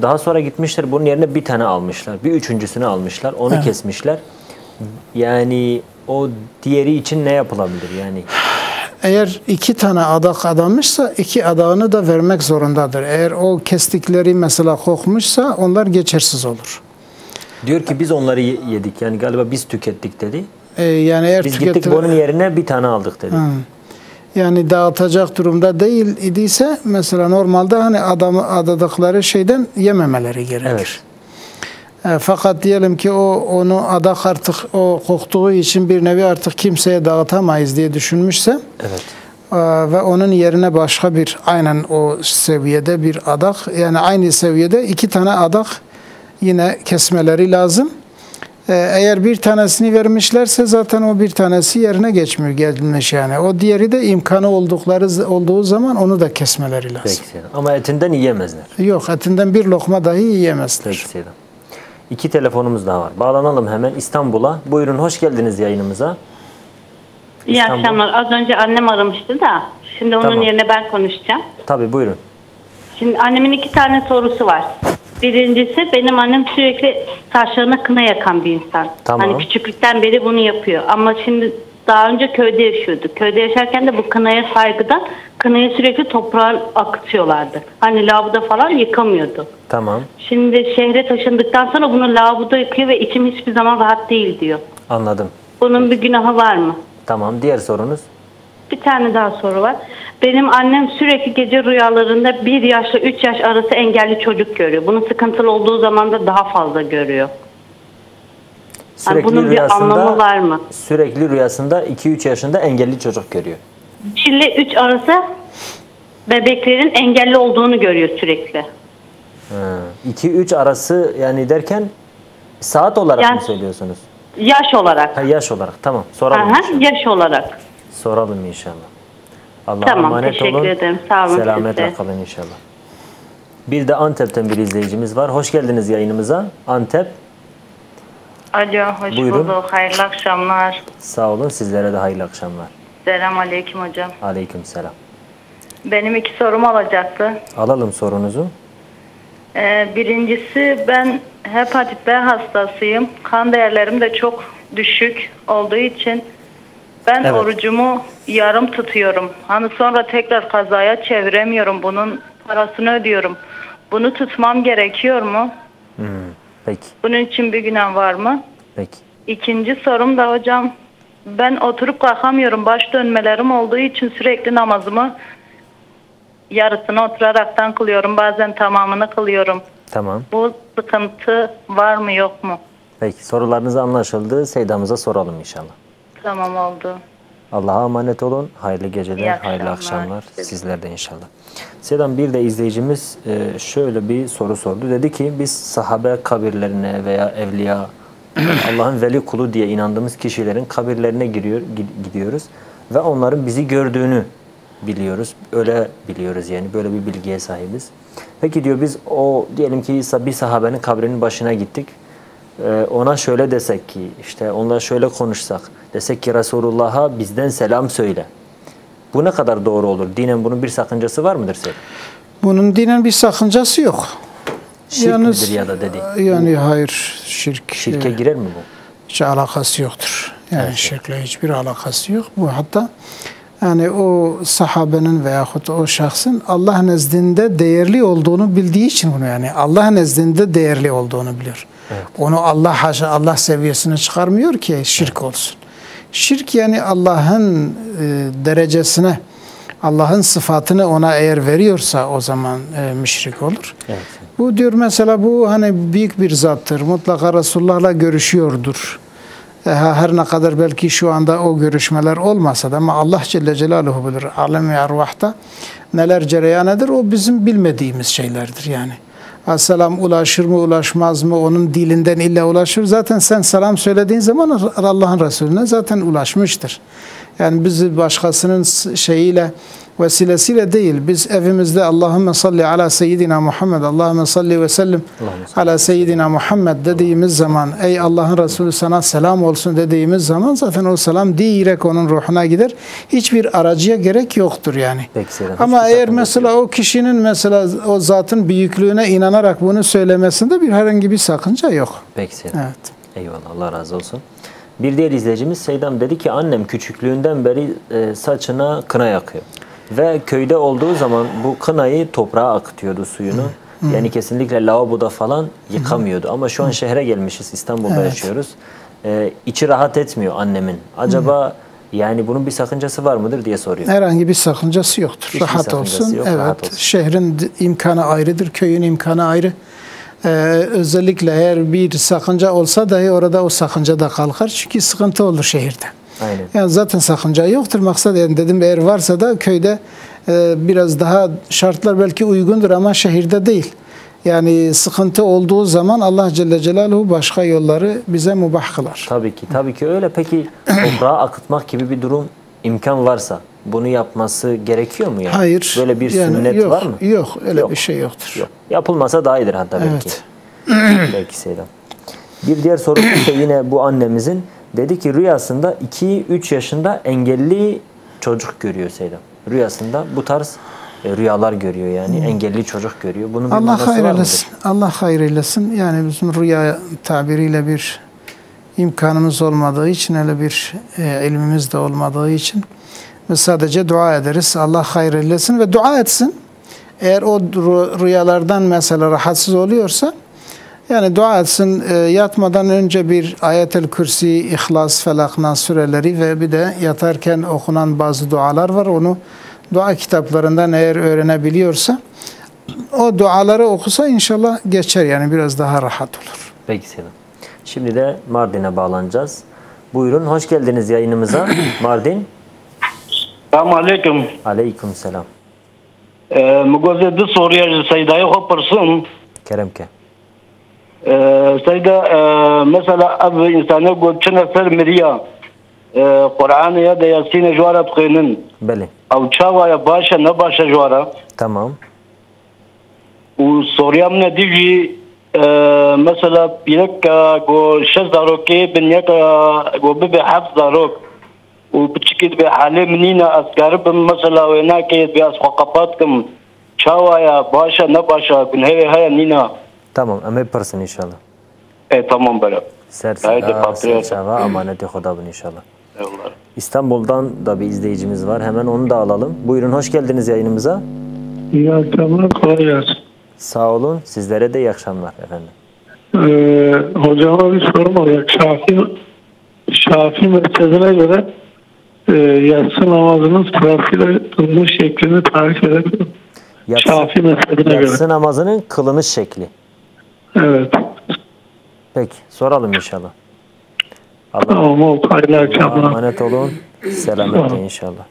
Daha sonra gitmişler bunun yerine bir tane almışlar. Bir üçüncüsünü almışlar. Onu kesmişler. Yani o diğeri için ne yapılabilir yani? Eğer 2 tane adak adamışsa 2 adağını da vermek zorundadır. Eğer o kestikleri mesela kokmuşsa onlar geçersiz olur. Diyor ki biz onları yedik. Yani galiba biz tükettik dedi. Yani eğer biz gittik bunun yerine bir tane aldık dedi. Yani dağıtacak durumda değil idiyse mesela normalde hani adadıkları şeyden yememeleri gerekir. Evet. Fakat diyelim ki onu adak artık o koktuğu için bir nevi artık kimseye dağıtamayız diye düşünmüşse, evet. Ve onun yerine başka bir aynen o seviyede bir adak, yani aynı seviyede 2 tane adak yine kesmeleri lazım. Eğer bir tanesini vermişlerse zaten o bir tanesi yerine gelmiş yani. O diğeri de imkanı olduğu zaman onu da kesmeleri lazım. Peki. Ama etinden yiyemezler. Yok, etinden bir lokma dahi yiyemezler. Peki. 2 telefonumuz daha var. Bağlanalım hemen İstanbul'a. Buyurun, hoş geldiniz yayınımıza. İyi akşamlar. Az önce annem aramıştı da. Şimdi onun yerine ben konuşacağım. Tabii, buyurun. Şimdi annemin 2 tane sorusu var. Birincisi, benim annem sürekli saçlarına kına yakan bir insan. Tamam. Hani küçüklükten beri bunu yapıyor. Ama şimdi daha önce köyde yaşıyordu. Köyde yaşarken de bu kınaya saygıdan kınayı sürekli toprağa akıtıyorlardı. Hani lavaboda falan yıkamıyordu. Tamam. Şimdi şehre taşındıktan sonra bunu lavaboda yıkıyor ve içim hiçbir zaman rahat değil diyor. Anladım. Bunun bir günahı var mı? Tamam. Diğer sorunuz? Bir tane daha soru var. Benim annem sürekli gece rüyalarında 1 yaşla 3 yaş arası engelli çocuk görüyor. Bunun sıkıntılı olduğu zaman da daha fazla görüyor. Sürekli yani bunun bir anlamı var mı? Sürekli rüyasında 2-3 yaşında engelli çocuk görüyor. 1 ile 3 arası bebeklerin engelli olduğunu görüyor sürekli. 2-3 arası yani derken saat olarak yani, mı söylüyorsunuz? Yaş olarak. Yaş olarak, tamam. Soralım inşallah. Yaş olarak. Soralım inşallah. Allah'a emanet teşekkür olun. ederim. Sağ olun. Selametle kalın inşallah. Bir de Antep'ten bir izleyicimiz var. Hoş geldiniz yayınımıza. Antep. Alo, hoş bulduk. Hayırlı akşamlar. Sağ olun. Sizlere de hayırlı akşamlar. Selamünaleyküm hocam. Aleyküm selam. Benim 2 sorum olacaktı. Alalım sorunuzu. Birincisi, ben hepatit B hastasıyım. Kan değerlerim de çok düşük olduğu için ben orucumu yarım tutuyorum. Hani sonra tekrar kazaya çeviremiyorum. Bunun parasını ödüyorum. Bunu tutmam gerekiyor mu? Peki. Bunun için bir günah var mı? Peki. İkinci sorum da hocam, ben oturup kalkamıyorum. Baş dönmelerim olduğu için sürekli namazımı yarısını oturaraktan kılıyorum. Bazen tamamını kılıyorum. Tamam. Bu sıkıntı var mı yok mu? Peki, sorularınız anlaşıldı. Seydamıza soralım inşallah. Tamam, oldu. Allah'a emanet olun. Hayırlı geceler, hayırlı akşamlar. Sizler de inşallah. Seydam, bir de izleyicimiz şöyle bir soru sordu. Dedi ki biz sahabe kabirlerine veya evliya, Allah'ın veli kulu diye inandığımız kişilerin kabirlerine gidiyoruz ve onların bizi gördüğünü biliyoruz. Öyle biliyoruz yani, böyle bir bilgiye sahibiz. Peki diyor, biz diyelim ki bir sahabenin kabrinin başına gittik. Ona şöyle desek ki, işte onunla şöyle konuşsak, desek ki Resulullah'a bizden selam söyle. Bu ne kadar doğru olur? Dinen bunun bir sakıncası var mıdır Selim? Bunun dinen bir sakıncası yok. Şirk midir ya da dedi? Yani hayır, şirk. Şirke girer mi bu? Hiç alakası yoktur. Yani Evet. şirkle hiçbir alakası yok. Bu hatta yani o sahabenin veyahut o şahsın Allah nezdinde değerli olduğunu bildiği için bunu, yani Allah nezdinde değerli olduğunu biliyor. Evet. Onu Allah seviyesine çıkarmıyor ki şirk olsun. Şirk yani Allah'ın derecesine, Allah'ın sıfatını ona eğer veriyorsa o zaman müşrik olur. Evet. Bu diyor mesela, bu hani büyük bir zattır. Mutlaka Resulullah'la görüşüyordur. Her ne kadar belki şu anda o görüşmeler olmasa da, ama Allah Celle Celaluhu bilir. Alem-i arvahta neler cereyan eder, o bizim bilmediğimiz şeylerdir yani. Selam ulaşır mı ulaşmaz mı, onun dilinden illa ulaşır. Zaten sen selam söylediğin zaman Allah'ın Resulüne zaten ulaşmıştır. Yani biz başkasının şeyiyle, vesilesiyle değil, biz evimizde Allahümme salli ala seyyidina Muhammed, Allahümme salli ve sellim ala seyyidina Muhammed dediğimiz zaman, ey Allah'ın Resulü sana selam olsun dediğimiz zaman zaten o selam direkt onun ruhuna gider. Hiçbir aracıya gerek yoktur yani. Peki, ama eğer mesela o kişinin mesela o zatın büyüklüğüne inanarak bunu söylemesinde bir herhangi bir sakınca yok. Peki. Evet. Eyvallah, Allah razı olsun. Bir diğer izleyicimiz Seydam dedi ki annem küçüklüğünden beri saçına kına yakıyor. Ve köyde olduğu zaman bu kınayı toprağa akıtıyordu, suyunu. Yani kesinlikle lavaboda falan yıkamıyordu. Ama şu an şehre gelmişiz, İstanbul'da yaşıyoruz. İçi rahat etmiyor annemin. Acaba yani bunun bir sakıncası var mıdır diye soruyor. Herhangi bir sakıncası yoktur. Hiçbir rahat sakıncası olsun. yok, Evet. rahat olsun. Şehrin imkanı ayrıdır, köyün imkanı ayrı. Özellikle eğer bir sakınca olsa dahi orada o sakınca da kalkar. Çünkü sıkıntı olur şehirde. Aynen. Yani zaten sakınca yoktur. Maksat yani dedim, eğer varsa da köyde biraz daha şartlar belki uygundur ama şehirde değil. Yani sıkıntı olduğu zaman Allah Celle Celaluhu başka yolları bize mubah kılar. Tabii ki öyle. Peki toprağa akıtmak gibi bir durum, imkan varsa bunu yapması gerekiyor mu yani? Hayır. Böyle bir yani sünnet yok, var mı? Yok. Öyle bir şey yoktur. Yok. Yapılmasa daha iyidir hatta belki. Evet. Belki Seydam. Bir diğer sorusu ise yine bu annemizin. Dedi ki rüyasında 2-3 yaşında engelli çocuk görüyor Seydam. Rüyasında bu tarz rüyalar görüyor yani. Engelli çocuk görüyor. Bunun bir Allah hayır var eylesin. Allah hayır eylesin. Yani bizim rüya tabiriyle bir imkanımız olmadığı için, öyle bir ilmimiz de olmadığı için biz sadece dua ederiz. Allah hayır eylesin ve dua etsin. Eğer o rüyalardan mesela rahatsız oluyorsa, yani dua etsin, yatmadan önce bir Ayet-el Kürsi, İhlas, Felak, Nas sureleri ve bir de yatarken okunan bazı dualar var. Onu dua kitaplarından eğer öğrenebiliyorsa, o duaları okusa inşallah geçer, yani biraz daha rahat olur. Peki Seydam. Şimdi de Mardin'e bağlanacağız. Buyurun, hoş geldiniz yayınımıza. Mardin. Selamun aleyküm. Aleyküm selam. Mugazze de soruya Seyda'yı hoparsun. Keremke. Seyda mesela ev insana goçun eser miriya Kur'an'ı ya da Yasin'e juvara tıkının. Beli. Av çavaya başa ne başa juvara. Tamam. O soruyam ne diye mesela bilek go 6 zaroke binyak go bebe 7 zarok. وبتشكل بحالة منينا أسكارب مثلا وهناك بأسقاطاتكم شاوايا باشا نباشا كن هي نينا. Tamam, ama yaparsın inşallah. Tamam böyle. Serçava amaneti Khudab'ın inşallah. Eyvallah. İstanbul'dan da bir izleyicimiz var. Hemen onu da alalım. Buyurun, hoş geldiniz yayınımıza. İyi akşamlar, kolay gelsin. Sağ olun. Sizlere de iyi akşamlar efendim. Hocama bir sorum olacak. Şafii mezhebine göre yatsı namazının sırasıyla kılınış şeklini tarif edebilir miyim? Şafii mezhebine göre. Yatsı namazının kılınış şekli. Evet. Peki, soralım inşallah. Tamam, oldu. Hayırlı akşamlar. Emanet olun. Selametle inşallah.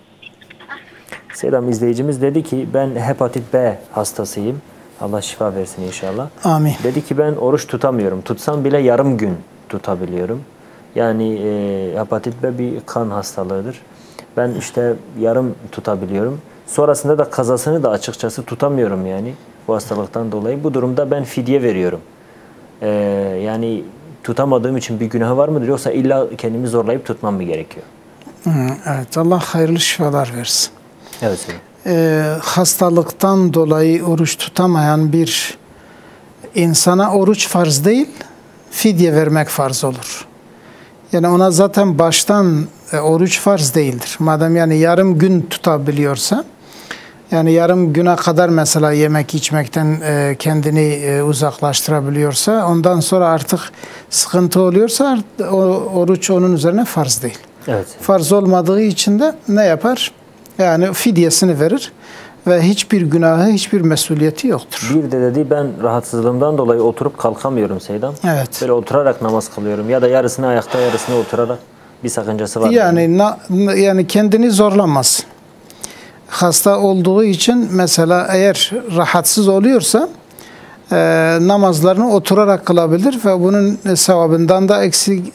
Selam, izleyicimiz dedi ki ben hepatit B hastasıyım. Allah şifa versin inşallah. Amin. Dedi ki ben oruç tutamıyorum. Tutsam bile yarım gün tutabiliyorum. Yani hepatit B bir kan hastalığıdır. Ben işte yarım tutabiliyorum. Sonrasında da kazasını da açıkçası tutamıyorum yani bu hastalıktan dolayı. Bu durumda ben fidye veriyorum. Yani tutamadığım için bir günahı var mıdır? Yoksa illa kendimi zorlayıp tutmam mı gerekiyor? Evet, Allah hayırlı şifalar versin. Evet. Hastalıktan dolayı oruç tutamayan bir insana oruç farz değil, fidye vermek farz olur. Yani ona zaten baştan oruç farz değildir. Madem yani yarım gün tutabiliyorsa, yani yarım güne kadar mesela yemek içmekten kendini uzaklaştırabiliyorsa, ondan sonra artık sıkıntı oluyorsa oruç onun üzerine farz değil. Evet. Farz olmadığı için de ne yapar? Yani fidyesini verir ve hiçbir günahı, hiçbir mesuliyeti yoktur. Bir de dedi ben rahatsızlığımdan dolayı oturup kalkamıyorum Seydam. Evet. Böyle oturarak namaz kılıyorum ya da yarısını ayakta yarısını oturarak, bir sakıncası var mı? Yani kendini zorlamaz. Hasta olduğu için mesela eğer rahatsız oluyorsa namazlarını oturarak kılabilir ve bunun sevabından da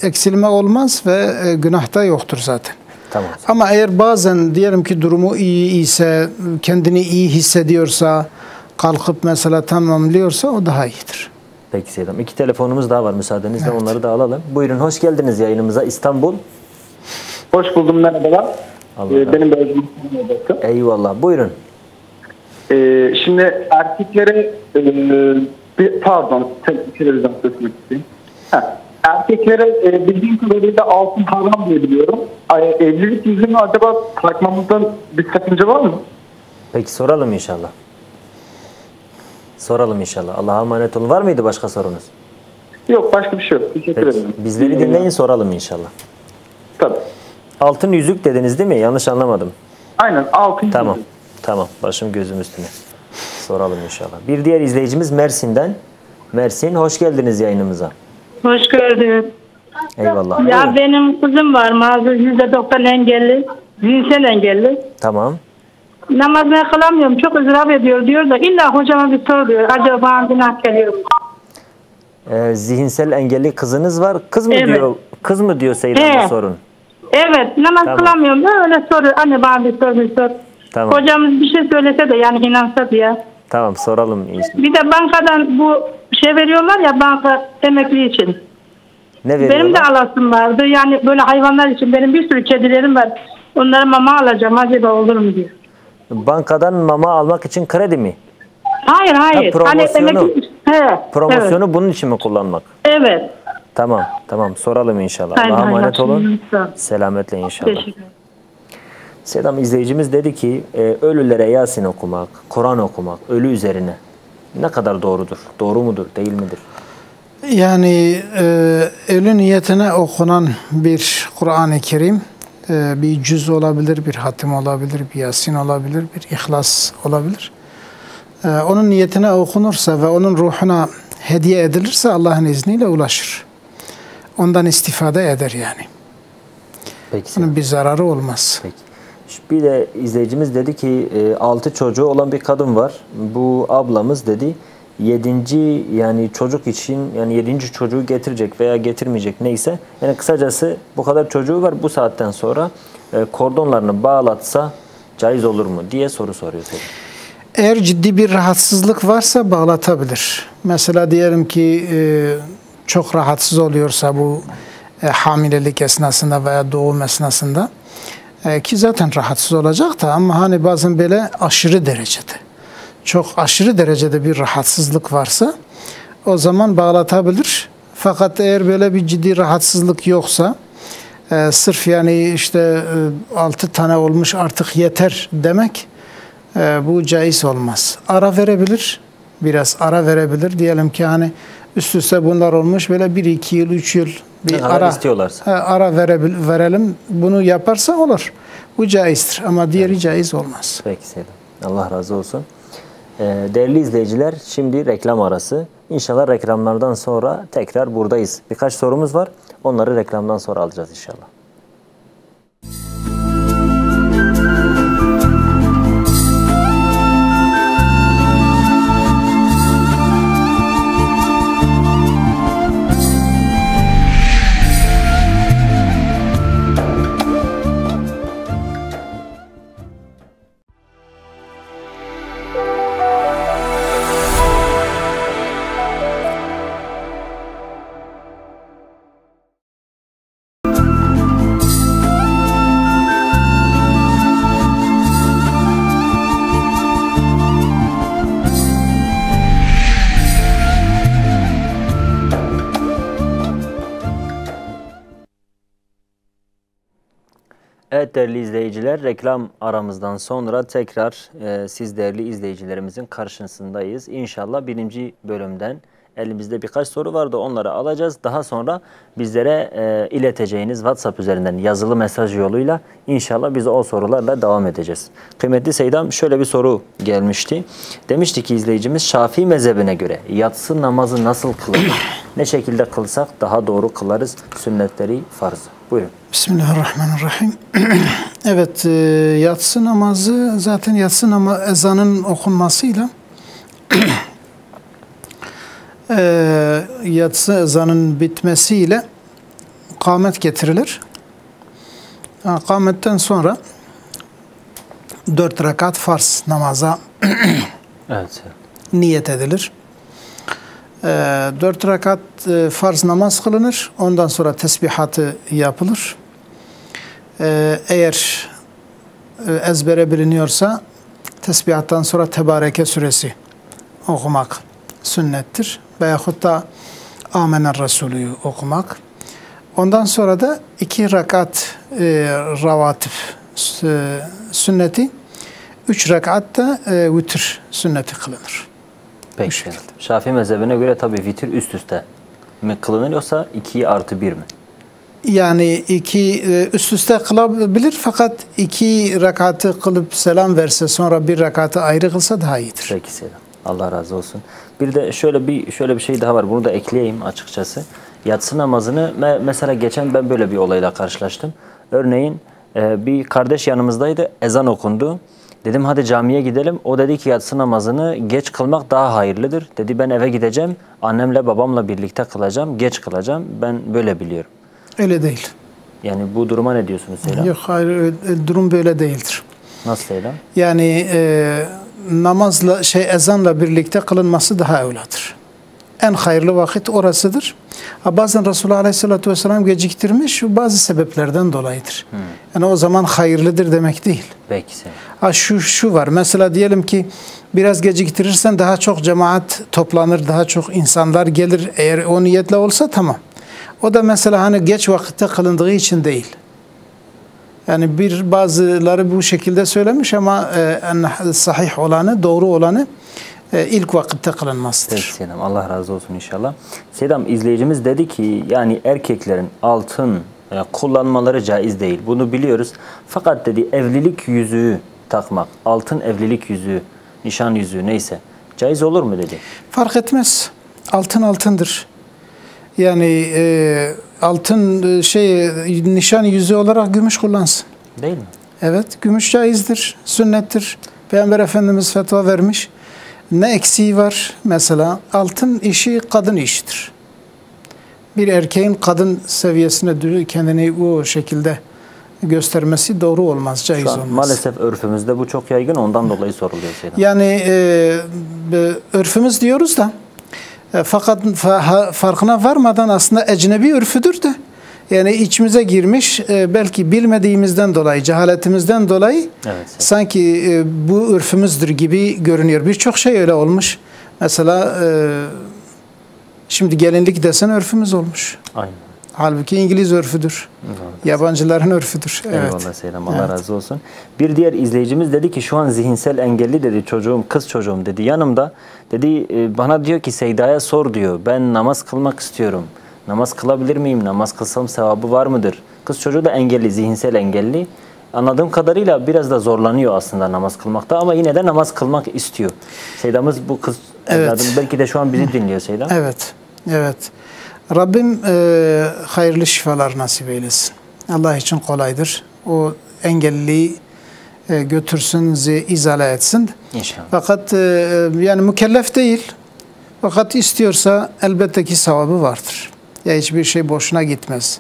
eksilme olmaz ve günah da yoktur zaten. Tamam. Ama eğer bazen diyelim ki durumu iyi ise, kendini iyi hissediyorsa, kalkıp mesela tamamlıyorsa o daha iyidir. Peki Seydam. 2 telefonumuz daha var müsaadenizle, Evet. onları da alalım. Buyurun, hoş geldiniz yayınımıza. İstanbul. Hoş buldum, merhabalar. Benim de özüm. Eyvallah, buyurun. Şimdi erkeklere pardon, televizyon sesini isteyeyim. Erkeklere bildiğim kadarıyla altın haram diye biliyorum. Evlilik yüzüğünü acaba takmamızda bir sakınca var mı? Peki soralım inşallah. Soralım inşallah. Allah'a emanet olun. Var mıydı başka sorunuz? Yok, başka bir şey yok. Teşekkür ederim. Bizleri dinleyin, soralım inşallah. Tabii. Altın yüzük dediniz değil mi? Yanlış anlamadım. Aynen, altın Tamam. yüzük. Tamam. Başım gözüm üstüne. Soralım inşallah. Bir diğer izleyicimiz Mersin'den. Mersin, hoş geldiniz yayınımıza. Hoş gördük. Eyvallah. Ya Buyurun. benim kızım var maalesef %90 engelli, zihinsel engelli. Tamam. Namazını kılamıyorum, çok ızdırap ediyor diyor da illa hocama bir sor diyor. Acaba bana günah geliyor mu? Zihinsel engelli kızınız var. Kız mı Evet. diyor? Kız mı diyor Seydam'a Evet. sorun? Evet, namaz Tamam. kılamıyorum da öyle soruyor. Anne bana bir sor. Tamam. Hocamız bir şey söylese de yani inansa diye. Tamam, soralım inşallah. Bir de bankadan bu şey veriyorlar ya, banka emekli için. Ne veriyorlar? Benim de alasım vardı. Yani böyle hayvanlar için benim bir sürü kedilerim var. Onlara mama alacağım, acaba olur mu diyor. Bankadan mama almak için kredi mi? Hayır. Ha, promosyonu. Promosyonu bunun için mi kullanmak? Evet. Tamam. Soralım inşallah. Aynen, Allah'a emanet aynen. olun. Sağ ol. Selametle inşallah. Teşekkür ederim. Sedam izleyicimiz dedi ki ölülere Yasin okumak, Kur'an okumak ölü üzerine ne kadar doğrudur? Doğru mudur? Değil midir? Yani ölü niyetine okunan bir Kur'an-ı Kerim bir cüz olabilir, bir hatim olabilir, bir Yasin olabilir, bir İhlas olabilir. Onun niyetine okunursa ve onun ruhuna hediye edilirse Allah'ın izniyle ulaşır. Ondan istifade eder yani. Peki. Bunun bir zararı olmaz. Peki. Bir de izleyicimiz dedi ki 6 çocuğu olan bir kadın var. Bu ablamız dedi 7. yani çocuk için yani 7. çocuğu getirecek veya getirmeyecek neyse. Yani kısacası bu kadar çocuğu var, bu saatten sonra kordonlarını bağlatsa caiz olur mu diye soru soruyor. Eğer ciddi bir rahatsızlık varsa bağlatabilir. Mesela diyelim ki çok rahatsız oluyorsa bu hamilelik esnasında veya doğum esnasında ki zaten rahatsız olacak da ama hani bazen böyle aşırı derecede, çok aşırı derecede bir rahatsızlık varsa o zaman bağlatabilir. Fakat eğer böyle bir ciddi rahatsızlık yoksa sırf yani işte 6 tane olmuş artık yeter demek bu caiz olmaz. Ara verebilir, biraz ara verebilir. Diyelim ki hani üst üste bunlar olmuş böyle 1-2 yıl, 3 yıl bir ara verelim. Bunu yaparsa olur. Bu caizdir ama diğeri caiz olmaz. Peki Seydam. Allah razı olsun. Değerli izleyiciler, şimdi reklam arası. İnşallah reklamlardan sonra tekrar buradayız. Birkaç sorumuz var. Onları reklamdan sonra alacağız inşallah. Evet değerli izleyiciler, reklam aramızdan sonra tekrar siz değerli izleyicilerimizin karşısındayız. İnşallah birinci bölümden elimizde birkaç soru vardı, onları alacağız. Daha sonra bizlere ileteceğiniz WhatsApp üzerinden yazılı mesaj yoluyla inşallah biz o sorularla devam edeceğiz. Kıymetli Seydam, şöyle bir soru gelmişti. Demişti ki izleyicimiz, Şafii mezhebine göre yatsı namazı nasıl kılınır? Ne şekilde kılsak daha doğru kılarız sünnetleri, farzı? Buyurun. Bismillahirrahmanirrahim. Evet, yatsı namazı zaten yatsı ezanın okunmasıyla yatsı ezanın bitmesiyle kâmet getirilir. Kâmetten sonra 4 rekat farz namaza evet. niyet edilir. 4 rekat farz namaz kılınır. Ondan sonra tesbihatı yapılır. Eğer ezbere biliniyorsa tesbihattan sonra Tebareke suresi okumak sünnettir. Veyahut da Amener Resulü'yü okumak. Ondan sonra da 2 rekat ravatib sünneti, 3 rekat da vitr sünneti kılınır. Peki. Şafii mezhebine göre tabii vitir üst üste mi kılınır yoksa 2 artı 1 mi? Yani 2 üst üste kılabilir fakat 2 rekatı kılıp selam verse sonra 1 rekatı ayrı kılsa daha iyidir. Peki selam. Allah razı olsun. Bir de şöyle bir şey daha var. Bunu da ekleyeyim açıkçası. Yatsı namazını mesela geçen ben böyle bir olayla karşılaştım. Örneğin bir kardeş yanımızdaydı. Ezan okundu. Dedim hadi camiye gidelim. O dedi ki yatsı namazını geç kılmak daha hayırlıdır. Dedi ben eve gideceğim. Annemle babamla birlikte kılacağım. Geç kılacağım. Ben böyle biliyorum. Öyle değil. Yani bu duruma ne diyorsunuz Selam? Yok hayır, durum böyle değildir. Nasıl Selam? Yani namazla ezanla birlikte kılınması daha evladır. En hayırlı vakit orasıdır. Bazen Resulullah Aleyhisselatü Vesselam geciktirmiş bazı sebeplerden dolayıdır. Yani o zaman hayırlıdır demek değil. Peki. Şu var. Mesela diyelim ki biraz geciktirirsen daha çok cemaat toplanır, daha çok insanlar gelir. Eğer o niyetle olsa tamam. O da mesela hani geç vakitte kılındığı için değil. Yani bazıları bu şekilde söylemiş ama sahih olanı, doğru olanı ilk vakitte kılınmasıdır. Evet Seydam, Allah razı olsun inşallah. Seydam, izleyicimiz dedi ki yani erkeklerin altın kullanmaları caiz değil. Bunu biliyoruz. Fakat dedi evlilik yüzüğü takmak, altın evlilik yüzüğü, nişan yüzüğü neyse caiz olur mu dedi. Fark etmez. Altın altındır. Yani altın nişan yüzüğü olarak gümüş kullansın. Değil mi? Evet, gümüş caizdir, sünnettir. Peygamber Efendimiz fetva vermiş. Ne eksiği var? Mesela altın işi kadın işidir. Bir erkeğin kadın seviyesine kendini o şekilde göstermesi doğru olmaz, caiz olmaz. Maalesef örfümüzde bu çok yaygın, ondan dolayı soruluyor Seydam. Yani örfümüz diyoruz da fakat farkına varmadan aslında ecnebi örfüdür de yani içimize girmiş belki bilmediğimizden dolayı, cehaletimizden dolayı sanki bu örfümüzdür gibi görünüyor. Birçok şey öyle olmuş. Mesela şimdi gelinlik desen örfümüz olmuş. Aynen. Halbuki İngiliz örfüdür. Yabancıların örfüdür. Eyvallah Seydam, Allah razı olsun. Bir diğer izleyicimiz dedi ki şu an zihinsel engelli dedi çocuğum, kız çocuğum dedi yanımda. Dedi bana diyor ki Seyda'ya sor diyor. Ben namaz kılmak istiyorum. Namaz kılabilir miyim? Namaz kılsam sevabı var mıdır? Kız çocuğu da engelli, zihinsel engelli. Anladığım kadarıyla biraz da zorlanıyor aslında namaz kılmakta ama yine de namaz kılmak istiyor. Seyda'mız bu kız evladım belki de şu an bizi dinliyor Seyda. Evet. Evet. Rabbim hayırlı şifalar nasip eylesin. Allah için kolaydır. O engelliliği götürsün, izale etsin. İnşallah. Fakat yani mükellef değil. Fakat istiyorsa elbette ki sevabı vardır. Ya hiçbir şey boşuna gitmez.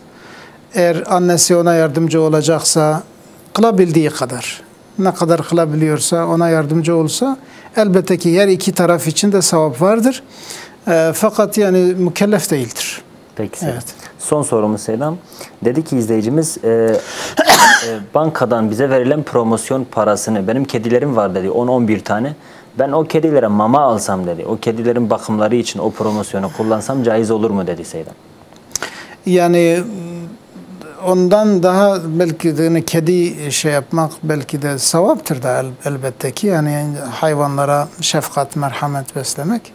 Eğer annesi ona yardımcı olacaksa kılabildiği kadar, ne kadar kılabiliyorsa ona yardımcı olsa elbette ki her iki taraf için de sevap vardır. Fakat yani mükellef değildir. Peki. Evet. Son sorumuz Selam. Dedi ki izleyicimiz bankadan bize verilen promosyon parasını, benim kedilerim var dedi 10-11 tane. Ben o kedilere mama alsam dedi. O kedilerin bakımları için o promosyonu kullansam caiz olur mu dedi Seydam. Yani ondan daha belki de hani kedi şey yapmak belki de sevaptır da elbette ki. Yani hayvanlara şefkat, merhamet beslemek.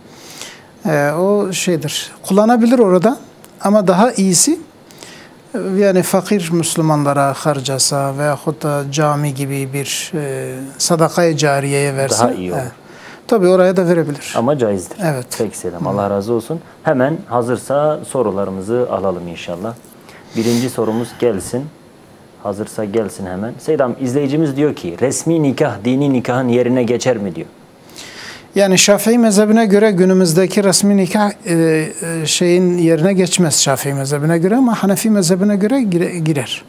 O şeydir. Kullanabilir orada ama daha iyisi yani fakir Müslümanlara harcasa veyahut da cami gibi bir sadakayı cariyeye verse. Daha iyi olur. Tabii oraya da verebilir. Ama caizdir. Evet. Peki Selam. Allah razı olsun. Hemen hazırsa sorularımızı alalım inşallah. Birinci sorumuz gelsin. Hazırsa gelsin hemen. Seydam, izleyicimiz diyor ki resmi nikah dini nikahın yerine geçer mi diyor. Yani Şafii mezhebine göre günümüzdeki resmi nikah şeyin yerine geçmez Şafii mezhebine göre ama Hanefi mezhebine göre girer.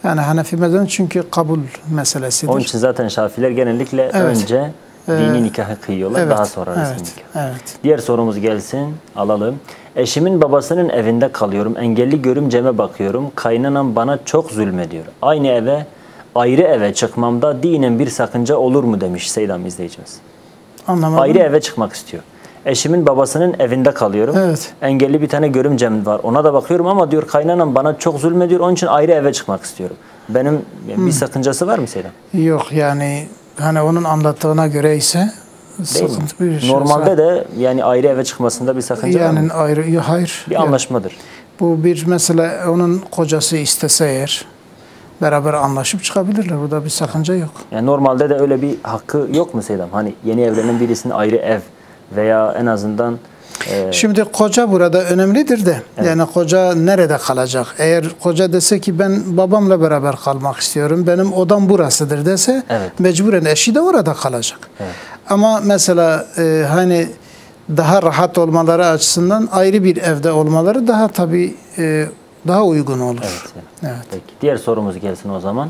Yani Hanefi mezhebi çünkü kabul meselesidir. Onun için zaten Şafiler genellikle önce dini nikahı kıyıyorlar, daha sonra resmi nikah. Evet. Diğer sorumuz gelsin, alalım. Eşimin babasının evinde kalıyorum, engelli görümceme bakıyorum, kaynanam bana çok zulmediyor. Aynı eve, ayrı eve çıkmamda dinen bir sakınca olur mu demiş Seydam izleyicimiz. Anlamadım. Ayrı eve çıkmak istiyor. Eşimin babasının evinde kalıyorum. Evet. Engelli bir tane görümcem var. Ona da bakıyorum ama diyor kaynanam bana çok zulmediyor. Onun için ayrı eve çıkmak istiyorum. Benim bir sakıncası var mı Seydam? Yok yani hani onun anlattığına göre ise sıkıntı bir şey. Normalde de yani ayrı eve çıkmasında bir sakınca var mı? Yani ayrı, hayır. Bir anlaşmadır. Bu bir mesela onun kocası istese eğer beraber anlaşıp çıkabilirler. Burada bir sakınca yok. Yani normalde de öyle bir hakkı yok mu Seydam? Hani yeni evlenen birisinin ayrı ev veya en azından... Şimdi koca burada önemlidir de. Evet. Yani koca nerede kalacak? Eğer koca dese ki ben babamla beraber kalmak istiyorum, benim odam burasıdır dese mecburen eşi de orada kalacak. Evet. Ama mesela hani daha rahat olmaları açısından ayrı bir evde olmaları daha tabii daha uygun olur. Evet. Peki. Diğer sorumuz gelsin o zaman.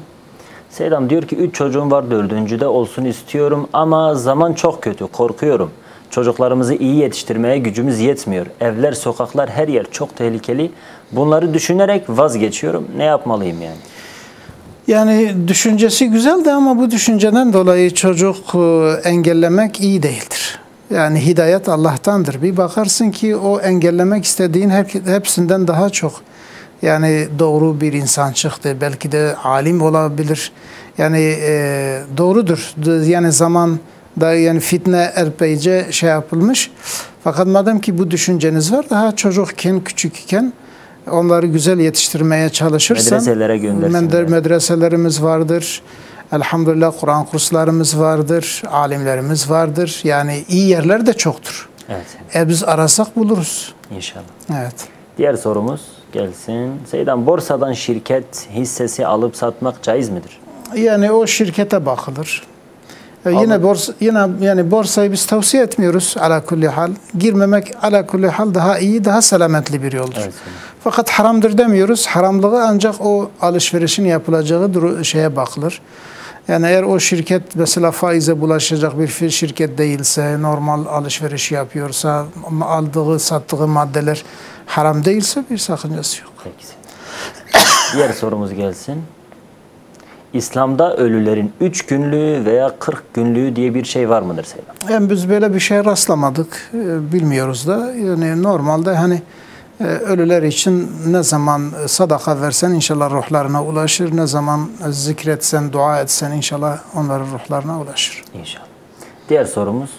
Seydam diyor ki 3 çocuğum var, 4. de olsun istiyorum ama zaman çok kötü, korkuyorum. Çocuklarımızı iyi yetiştirmeye gücümüz yetmiyor. Evler, sokaklar, her yer çok tehlikeli. Bunları düşünerek vazgeçiyorum. Ne yapmalıyım yani? Yani düşüncesi güzeldi ama bu düşünceden dolayı çocuk engellemek iyi değildir. Yani hidayet Allah'tandır. Bir bakarsın ki o engellemek istediğin hepsinden daha çok yani doğru bir insan çıktı. Belki de alim olabilir. Yani doğrudur. Yani zaman da yani fitne epeyce şey yapılmış. Fakat madem ki bu düşünceniz var, daha çocukken, küçükken onları güzel yetiştirmeye çalışırsan medreselere göndersin. Medreselerimiz vardır. Elhamdülillah Kur'an kurslarımız vardır. Alimlerimiz vardır. Yani iyi yerler de çoktur. Evet. Biz arasak buluruz. İnşallah. Evet. Diğer sorumuz gelsin. Seydam, borsadan şirket hissesi alıp satmak caiz midir? Yani o şirkete bakılır. Yine borsayı biz tavsiye etmiyoruz ala kulli hal. Girmemek ala kulli hal daha iyi, daha selametli bir yoldur. Evet. Fakat haramdır demiyoruz. Haramlığı ancak o alışverişin yapılacağı şeye bakılır. Yani eğer o şirket mesela faize bulaşacak bir şirket değilse, normal alışveriş yapıyorsa, aldığı, sattığı maddeler haram değilse bir sakıncası yok. Peki. Diğer sorumuz gelsin. İslam'da ölülerin 3 günlüğü veya 40 günlüğü diye bir şey var mıdır Seydam? Yani biz böyle bir şey rastlamadık. Bilmiyoruz da. Yani normalde hani ölüler için ne zaman sadaka versen inşallah ruhlarına ulaşır. Ne zaman zikretsen, dua etsen inşallah onların ruhlarına ulaşır. İnşallah. Diğer sorumuz.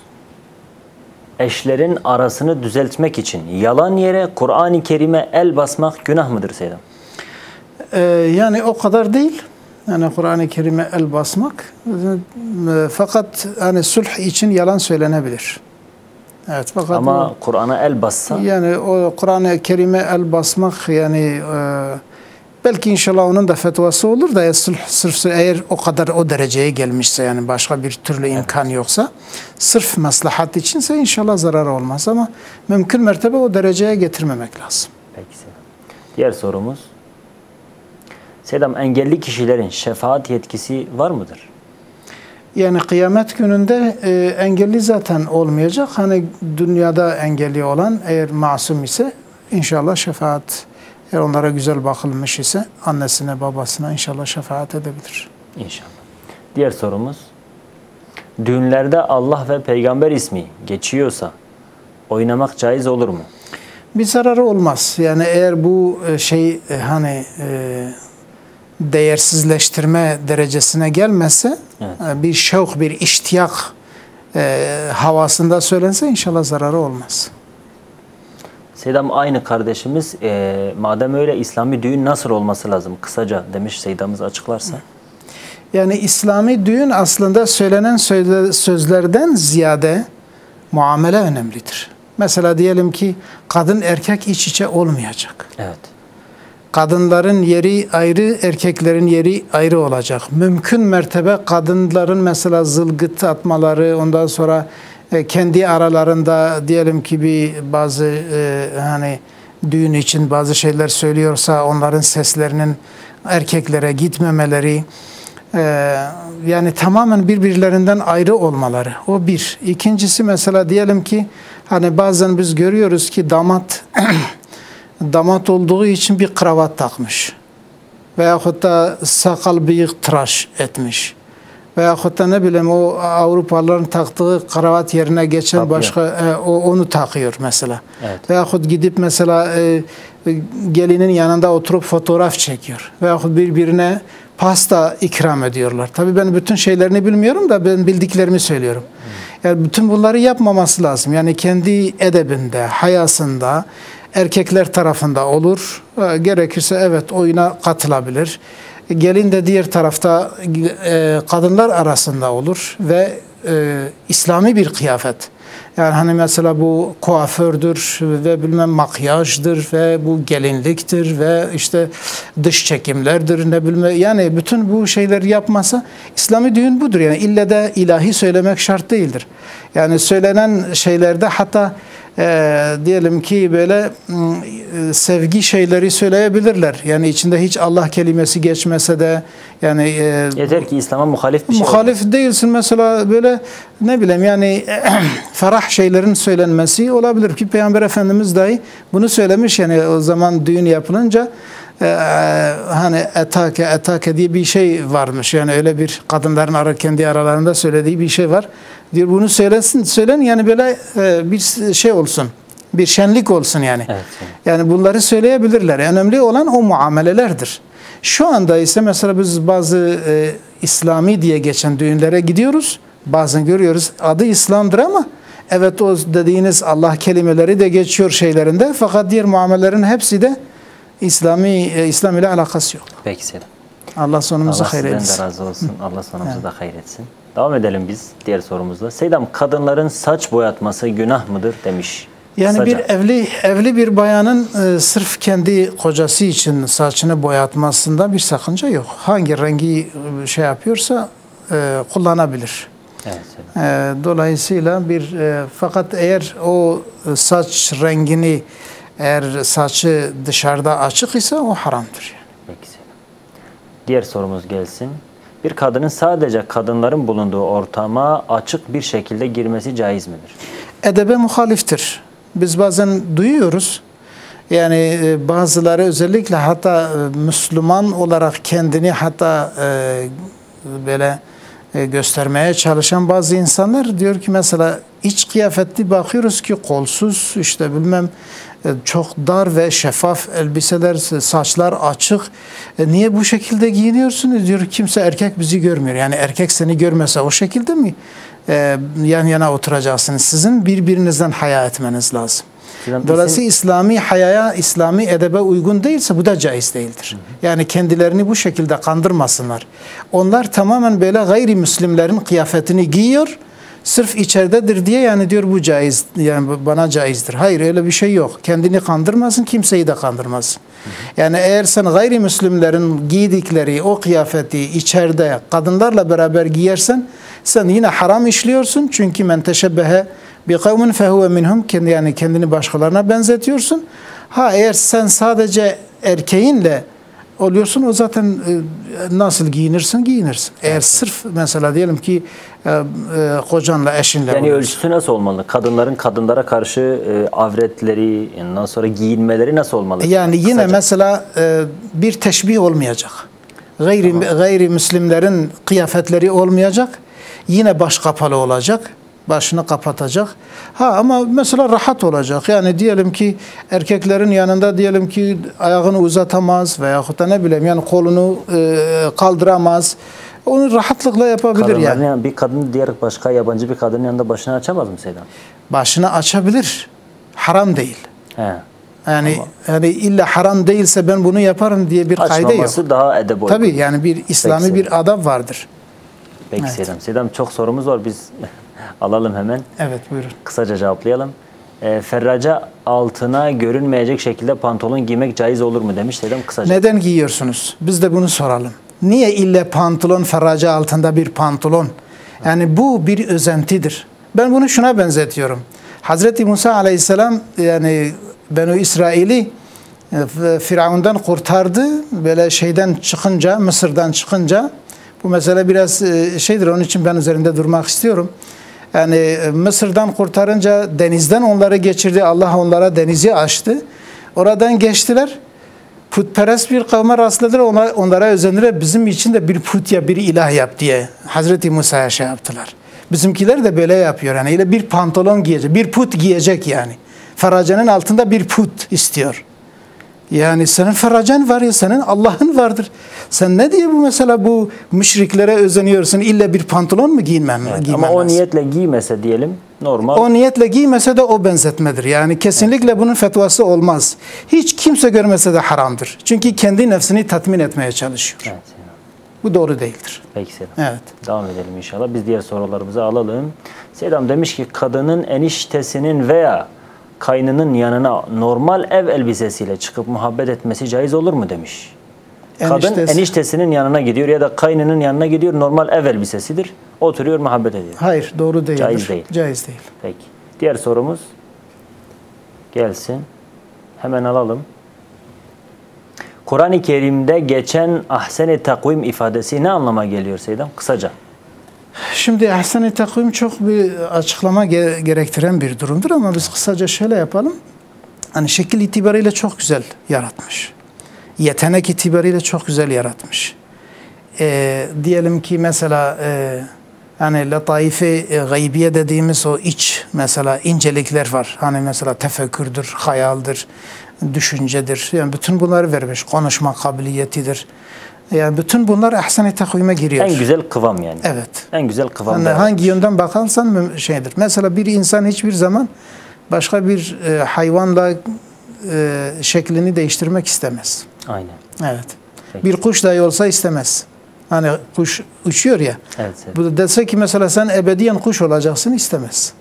Eşlerin arasını düzeltmek için yalan yere Kur'an-ı Kerim'e el basmak günah mıdır Seydam? Yani o kadar değil. Yani Kur'an-ı Kerim'e el basmak. Fakat hani sulh için yalan söylenebilir. Evet, fakat ama Kur'an'a el bassa? Yani o Kur'an-ı Kerim'e el basmak yani belki inşallah onun da fetvası olur da sırf eğer o kadar o dereceye gelmişse yani başka bir türlü imkan yoksa sırf maslahat içinse inşallah zarar olmaz ama mümkün mertebe o dereceye getirmemek lazım. Peki. Diğer sorumuz. Seydam, engelli kişilerin şefaat yetkisi var mıdır? Yani kıyamet gününde engelli zaten olmayacak. Hani dünyada engelli olan eğer masum ise inşallah şefaat, eğer onlara güzel bakılmış ise annesine babasına inşallah şefaat edebilir. İnşallah. Diğer sorumuz. Düğünlerde Allah ve peygamber ismi geçiyorsa oynamak caiz olur mu? Bir zararı olmaz. Yani eğer bu şey hani değersizleştirme derecesine gelmezse, bir şevk, bir iştiyak havasında söylense inşallah zararı olmaz. Seydam aynı kardeşimiz madem öyle İslami düğün nasıl olması lazım? Kısaca demiş, Seydamız açıklarsa. Yani İslami düğün aslında söylenen sözlerden ziyade muamele önemlidir. Mesela diyelim ki kadın erkek iç içe olmayacak. Evet. Kadınların yeri ayrı, erkeklerin yeri ayrı olacak. Mümkün mertebe kadınların mesela zılgıt atmaları, ondan sonra kendi aralarında diyelim ki bazı hani düğün için bazı şeyler söylüyorsa onların seslerinin erkeklere gitmemeleri, yani tamamen birbirlerinden ayrı olmaları. O bir. İkincisi mesela diyelim ki hani bazen biz görüyoruz ki damat olduğu için bir kravat takmış. Veyahut da sakal bıyık tıraş etmiş. Veyahut da ne bileyim o Avrupalıların taktığı kravat yerine geçen başka onu takıyor mesela. Evet. Veyahut gidip mesela gelinin yanında oturup fotoğraf çekiyor. Veyahut birbirine pasta ikram ediyorlar. Tabii ben bütün şeylerini bilmiyorum da ben bildiklerimi söylüyorum. Yani bütün bunları yapmaması lazım. Yani kendi edebinde, hayasında, erkekler tarafında olur. Gerekirse evet oyuna katılabilir. Gelin de diğer tarafta kadınlar arasında olur ve İslami bir kıyafet. Yani hani mesela bu kuafördür ve bilmem makyajdır ve bu gelinliktir ve işte dış çekimlerdir ne bilmem, yani bütün bu şeyleri yapmasa İslami düğün budur. Yani ille de ilahi söylemek şart değildir. Yani söylenen şeylerde hatta diyelim ki böyle sevgi şeyleri söyleyebilirler. Yani içinde hiç Allah kelimesi geçmese de yani yeter ki İslam'a muhalif bir şey muhalif değilsin mesela, böyle ne bileyim yani ferah şeylerin söylenmesi olabilir ki Peygamber Efendimiz dahi bunu söylemiş. Yani o zaman düğün yapılınca hani etake diye bir şey varmış. Yani öyle bir kadınların kendi aralarında söylediği bir şey var. Diyor bunu söylen yani böyle bir şey olsun. Bir şenlik olsun yani. Evet. Yani bunları söyleyebilirler. Önemli olan o muamelelerdir. Şu anda ise mesela biz bazı İslami diye geçen düğünlere gidiyoruz. Bazen görüyoruz adı İslam'dır ama evet o dediğiniz Allah kelimeleri de geçiyor şeylerinde. Fakat diğer muamelelerin hepsi de İslam ile alakası yok. Peki Selam. Allah sonumuzu hayır etsin. Allah sizden de razı olsun. Allah sonumuzu da hayır etsin. Devam edelim biz diğer sorumuzla. Seydam, kadınların saç boyatması günah mıdır demiş. Yani kısaca. Bir evli bir bayanın sırf kendi kocası için saçını boyatmasında bir sakınca yok. Hangi rengi şey yapıyorsa kullanabilir. Evet, dolayısıyla fakat eğer o saç rengini, eğer saçı dışarıda açık ise o haramdır. Peki. Diğer sorumuz gelsin. Bir kadının sadece kadınların bulunduğu ortama açık bir şekilde girmesi caiz midir? Edebe muhaliftir. Biz bazen duyuyoruz. Yani bazıları özellikle hatta Müslüman olarak kendini hatta böyle göstermeye çalışan bazı insanlar diyor ki mesela iç kıyafetli bakıyoruz ki kolsuz, işte bilmem çok dar ve şeffaf elbiseler, saçlar açık. Niye bu şekilde giyiniyorsunuz diyor. Kimse, erkek bizi görmüyor. Yani erkek seni görmese o şekilde mi yan yana oturacaksınız? Sizin birbirinizden haya etmeniz lazım. Dolayısıyla İslami hayaya, İslami edebe uygun değilse bu da caiz değildir. Yani kendilerini bu şekilde kandırmasınlar. Onlar tamamen böyle gayrimüslimlerin kıyafetini giyiyor. Sırf içeridedir diye yani diyor bu caiz, yani bana caizdir. Hayır, öyle bir şey yok. Kendini kandırmasın, kimseyi de kandırmasın. Yani eğer sen gayrimüslimlerin giydikleri o kıyafeti içeride kadınlarla beraber giyersen sen yine haram işliyorsun. Çünkü men teşebbehe bi kavmin fehuve minhum, yani kendini başkalarına benzetiyorsun. Eğer sen sadece erkeğinle oluyorsun, o zaten nasıl giyinirsin giyinirsin. Eğer sırf mesela diyelim ki kocanla, eşinle yani oluyorsun. ölçüsü nasıl olmalı? Kadınların kadınlara karşı avretleri, ondan sonra giyinmeleri nasıl olmalı? Yani yine mesela bir teşbih olmayacak. Gayrimüslimlerin kıyafetleri olmayacak. Yine baş kapalı olacak. başını kapatacak. Ama mesela rahat olacak. Yani diyelim ki erkeklerin yanında diyelim ki ayağını uzatamaz veyahut da ne bileyim yani kolunu kaldıramaz. Onu rahatlıkla yapabilir yani. Bir kadın diğer başka yabancı bir kadının yanında başını açamaz mı Seydam? Başını açabilir. Haram değil. He. Yani illa haram değilse ben bunu yaparım diye bir kayda yok. Açmaması daha edeb Tabii yani bir İslami bir adab vardır. Peki evet. Seydam çok sorumuz var, biz alalım hemen. Evet buyurun. Kısaca cevaplayalım. Ferraca altına görünmeyecek şekilde pantolon giymek caiz olur mu demiş Seydam, kısaca. Neden giyiyorsunuz? Biz de bunu soralım. Niye illa pantolon, ferraca altında bir pantolon? Yani bu bir özentidir. Ben bunu şuna benzetiyorum. Hazreti Musa Aleyhisselam yani Benu İsrail'i Firavun'dan kurtardı. Böyle şeyden çıkınca, Mısır'dan çıkınca, bu mesele biraz şeydir, onun için ben üzerinde durmak istiyorum. Yani Mısır'dan kurtarınca denizden onları geçirdi. Allah onlara denizi açtı. Oradan geçtiler. Putperest bir kavme rastladılar. Onlara özendiler. Bizim için de bir put ya bir ilah yap diye Hazreti Musa'ya şey yaptılar. Bizimkiler de böyle yapıyor. Yani öyle bir pantolon giyecek, bir put giyecek yani. Ferracanın altında bir put istiyor. Yani senin ferracan var ya, senin Allah'ın vardır. Sen ne diye bu mesela bu müşriklere özeniyorsun? İlla bir pantolon mu giymen ama o niyetle giymese diyelim normal. O niyetle giymese de o benzetmedir. Yani kesinlikle bunun fetvası olmaz. Hiç kimse görmese de haramdır. Çünkü kendi nefsini tatmin etmeye çalışıyor. Evet. Bu doğru değildir. Peki Seydam. Evet. Devam edelim inşallah. Biz diğer sorularımızı alalım. Seydam demiş ki kadının eniştesinin veya kaynının yanına normal ev elbisesiyle çıkıp muhabbet etmesi caiz olur mu demiş. Kadın eniştesinin yanına gidiyor ya da kaynının yanına gidiyor, normal ev elbisesidir. Oturuyor, muhabbet ediyor. Hayır, doğru değil. Caiz değil. Caiz değil. Peki. Diğer sorumuz gelsin. Hemen alalım. Kur'an-ı Kerim'de geçen ahsen-i takvim ifadesi ne anlama geliyor Seydam? Kısaca. Şimdi ahsen-i takvim çok bir açıklama gerektiren bir durumdur ama biz kısaca şöyle yapalım. Hani şekil itibariyle çok güzel yaratmış. Yetenek itibariyle çok güzel yaratmış. Diyelim ki mesela hani lataife gaybiye dediğimiz o iç mesela incelikler var. Hani mesela tefekkürdür, hayaldir, düşüncedir. Yani bütün bunları vermiş. Konuşma kabiliyetidir. Yani bütün bunlar ahsen-i takvime giriyor. En güzel kıvam yani. Evet. En güzel kıvam. Yani hangi yönden bakarsan şeydir. Mesela bir insan hiçbir zaman başka bir hayvanla şeklini değiştirmek istemez. Aynen. Evet. Peki. Bir kuş dahi olsa istemez. Hani kuş uçuyor ya. Evet. Bu dese ki mesela sen ebediyen kuş olacaksın, istemez.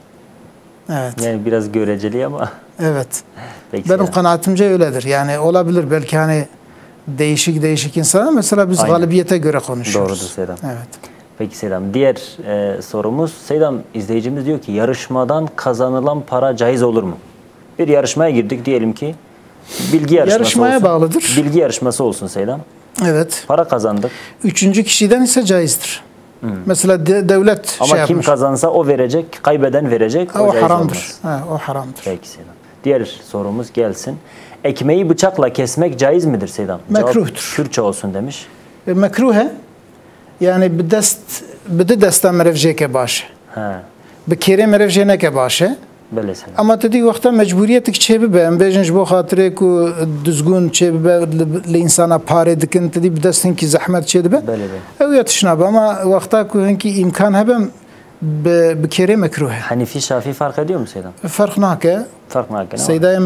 Evet. Yani biraz göreceli ama. Evet. Peki benim kanaatimce öyledir. Yani olabilir belki hani değişik insanlar, mesela biz galibiyete göre konuşuyoruz. Doğrudur Seydam. Evet. Peki Seydam. Diğer sorumuz, Seydam izleyicimiz diyor ki yarışmadan kazanılan para caiz olur mu? Bir yarışmaya girdik diyelim ki, bilgi yarışması yarışmaya olsun. Bağlıdır. Bilgi yarışması olsun Seydam. Evet. Para kazandık. Üçüncü kişiden ise caizdir. Mesela devlet ama kim kazansa o verecek, kaybeden verecek. O haramdır. O haramdır. Peki Seydam. Diğer sorumuz gelsin. Ekmeği bıçakla kesmek caiz midir Seydam? Mekruhtur. Kürtçe olsun demiş. Mekruhe yani bir desta merevjeke başı. Bir kere merevjeneke başı. Ama dedi vakta mecburiyetik çebi be. Embejinç bu hatire ku düzgün çebi be li insana pare dikin dedi bir destin ki zahmet çebi be. Ev yatışına be ama vakta ku henki imkan hebem bir kere mekruhe. Hanifi Şafii fark ediyor mu Seydam? Fark nake. Fark nake. Seyda'ya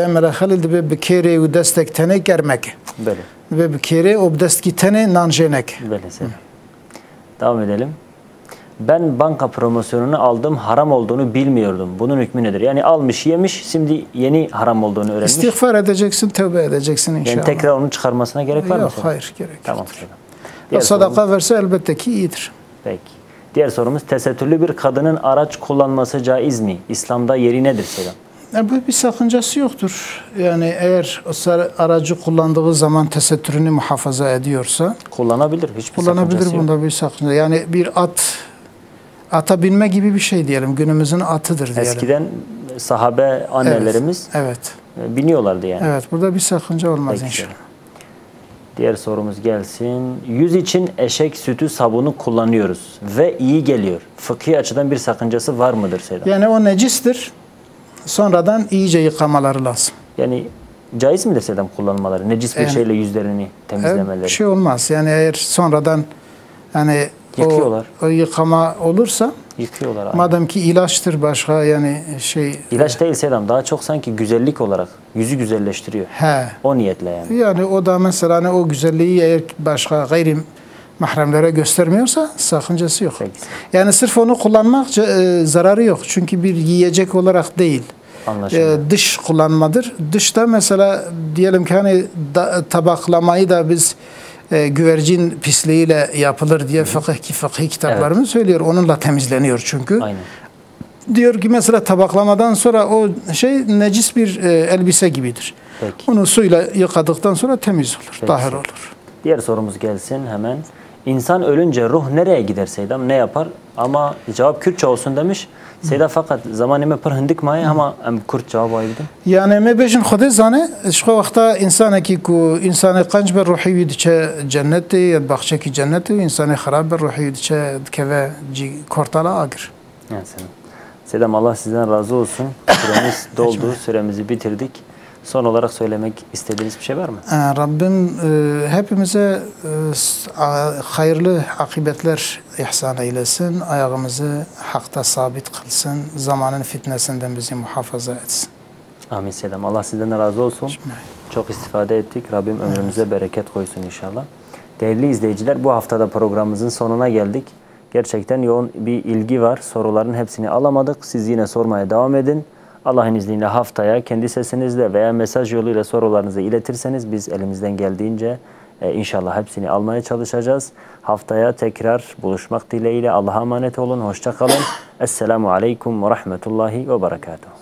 mele Halil de bir kere u destek tene germek. Böyle. Ve bir kere o destki tene nanjenek. Böyle Seydam. Devam edelim. Ben banka promosyonunu aldım, haram olduğunu bilmiyordum. Bunun hükmü nedir? Yani almış, yemiş, şimdi yeni haram olduğunu öğrenmiş. İstiğfar edeceksin, tövbe edeceksin inşallah. Yani tekrar onun çıkarmasına gerek var mı? Yok, hayır, gerek yok. Tamam. Sadaka verse elbette ki iyidir. Peki. Diğer sorumuz, tesettürlü bir kadının araç kullanması caiz mi? İslam'da yeri nedir Selam? Bu bir sakıncası yoktur. Yani eğer aracı kullandığı zaman tesettürünü muhafaza ediyorsa kullanabilir. Hiçbir sakıncası yok. Bunda bir sakınca. Yani bir ata binme gibi bir şey diyelim. Günümüzün atıdır diyelim. Eskiden sahabe annelerimiz evet. biniyorlardı yani. Evet. Burada bir sakınca olmaz inşallah. Diğer sorumuz gelsin. Yüz için eşek sütü sabunu kullanıyoruz ve iyi geliyor. Fıkhi açıdan bir sakıncası var mıdır Seyyid? Yani o necistir. Sonradan iyice yıkamaları lazım. Yani caiz midir Seyyid kullanmaları? Necis bir şeyle yüzlerini temizlemeleri. Bir şey olmaz. Yani eğer sonradan hani o yıkama olursa yıkıyorlar. Madem ki ilaçtır başka yani şey. İlaç değil Seyyid, daha çok sanki güzellik olarak yüzü güzelleştiriyor. He. O niyetle yani. Yani o da mesela hani o güzelliği eğer başka gayri mahremlere göstermiyorsa sakıncası yok. Peki. Yani sırf onu kullanmak zararı yok. Çünkü bir yiyecek olarak değil. Dış kullanmadır. Dışta mesela diyelim ki hani tabaklamayı da biz güvercin pisliğiyle yapılır diye fıkıh kitaplarımız söylüyor. Onunla temizleniyor çünkü. Aynen. Diyor ki mesela tabaklamadan sonra o şey necis bir elbise gibidir. Peki. Onu suyla yıkadıktan sonra temiz olur, tahir olur. Diğer sorumuz gelsin hemen. İnsan ölünce ruh nereye gider Seydam? Ne yapar? Ama cevap Kürtçe olsun demiş. Seydam fakat zamanime per hindik maya ama Kürt cevap ayırdım. Yani me beşin xode zane şu vakta insana ki ku insanı qanç ber ruhi vidçe cenneti ya bahçe ki cenneti insanı xarab ber ruhi vidçe keve kortala agir. Yani Seydam Allah sizden razı olsun. Süremiz doldu. Süremizi bitirdik. Son olarak söylemek istediğiniz bir şey var mı? Rabbim hepimize hayırlı akıbetler ihsan eylesin. Ayağımızı hakta sabit kılsın. Zamanın fitnesinden bizi muhafaza etsin. Amin Seydam. Allah sizden de razı olsun. Çok istifade ettik. Rabbim ömrünüze bereket koysun inşallah. Değerli izleyiciler, bu haftada programımızın sonuna geldik. Gerçekten yoğun bir ilgi var. Soruların hepsini alamadık. Siz yine sormaya devam edin. Allah'ın izniyle haftaya kendi sesinizle veya mesaj yoluyla sorularınızı iletirseniz biz elimizden geldiğince inşallah hepsini almaya çalışacağız. Haftaya tekrar buluşmak dileğiyle Allah'a emanet olun. Hoşça kalın. Esselamu Aleyküm ve Rahmetullahi ve Berekatuhu.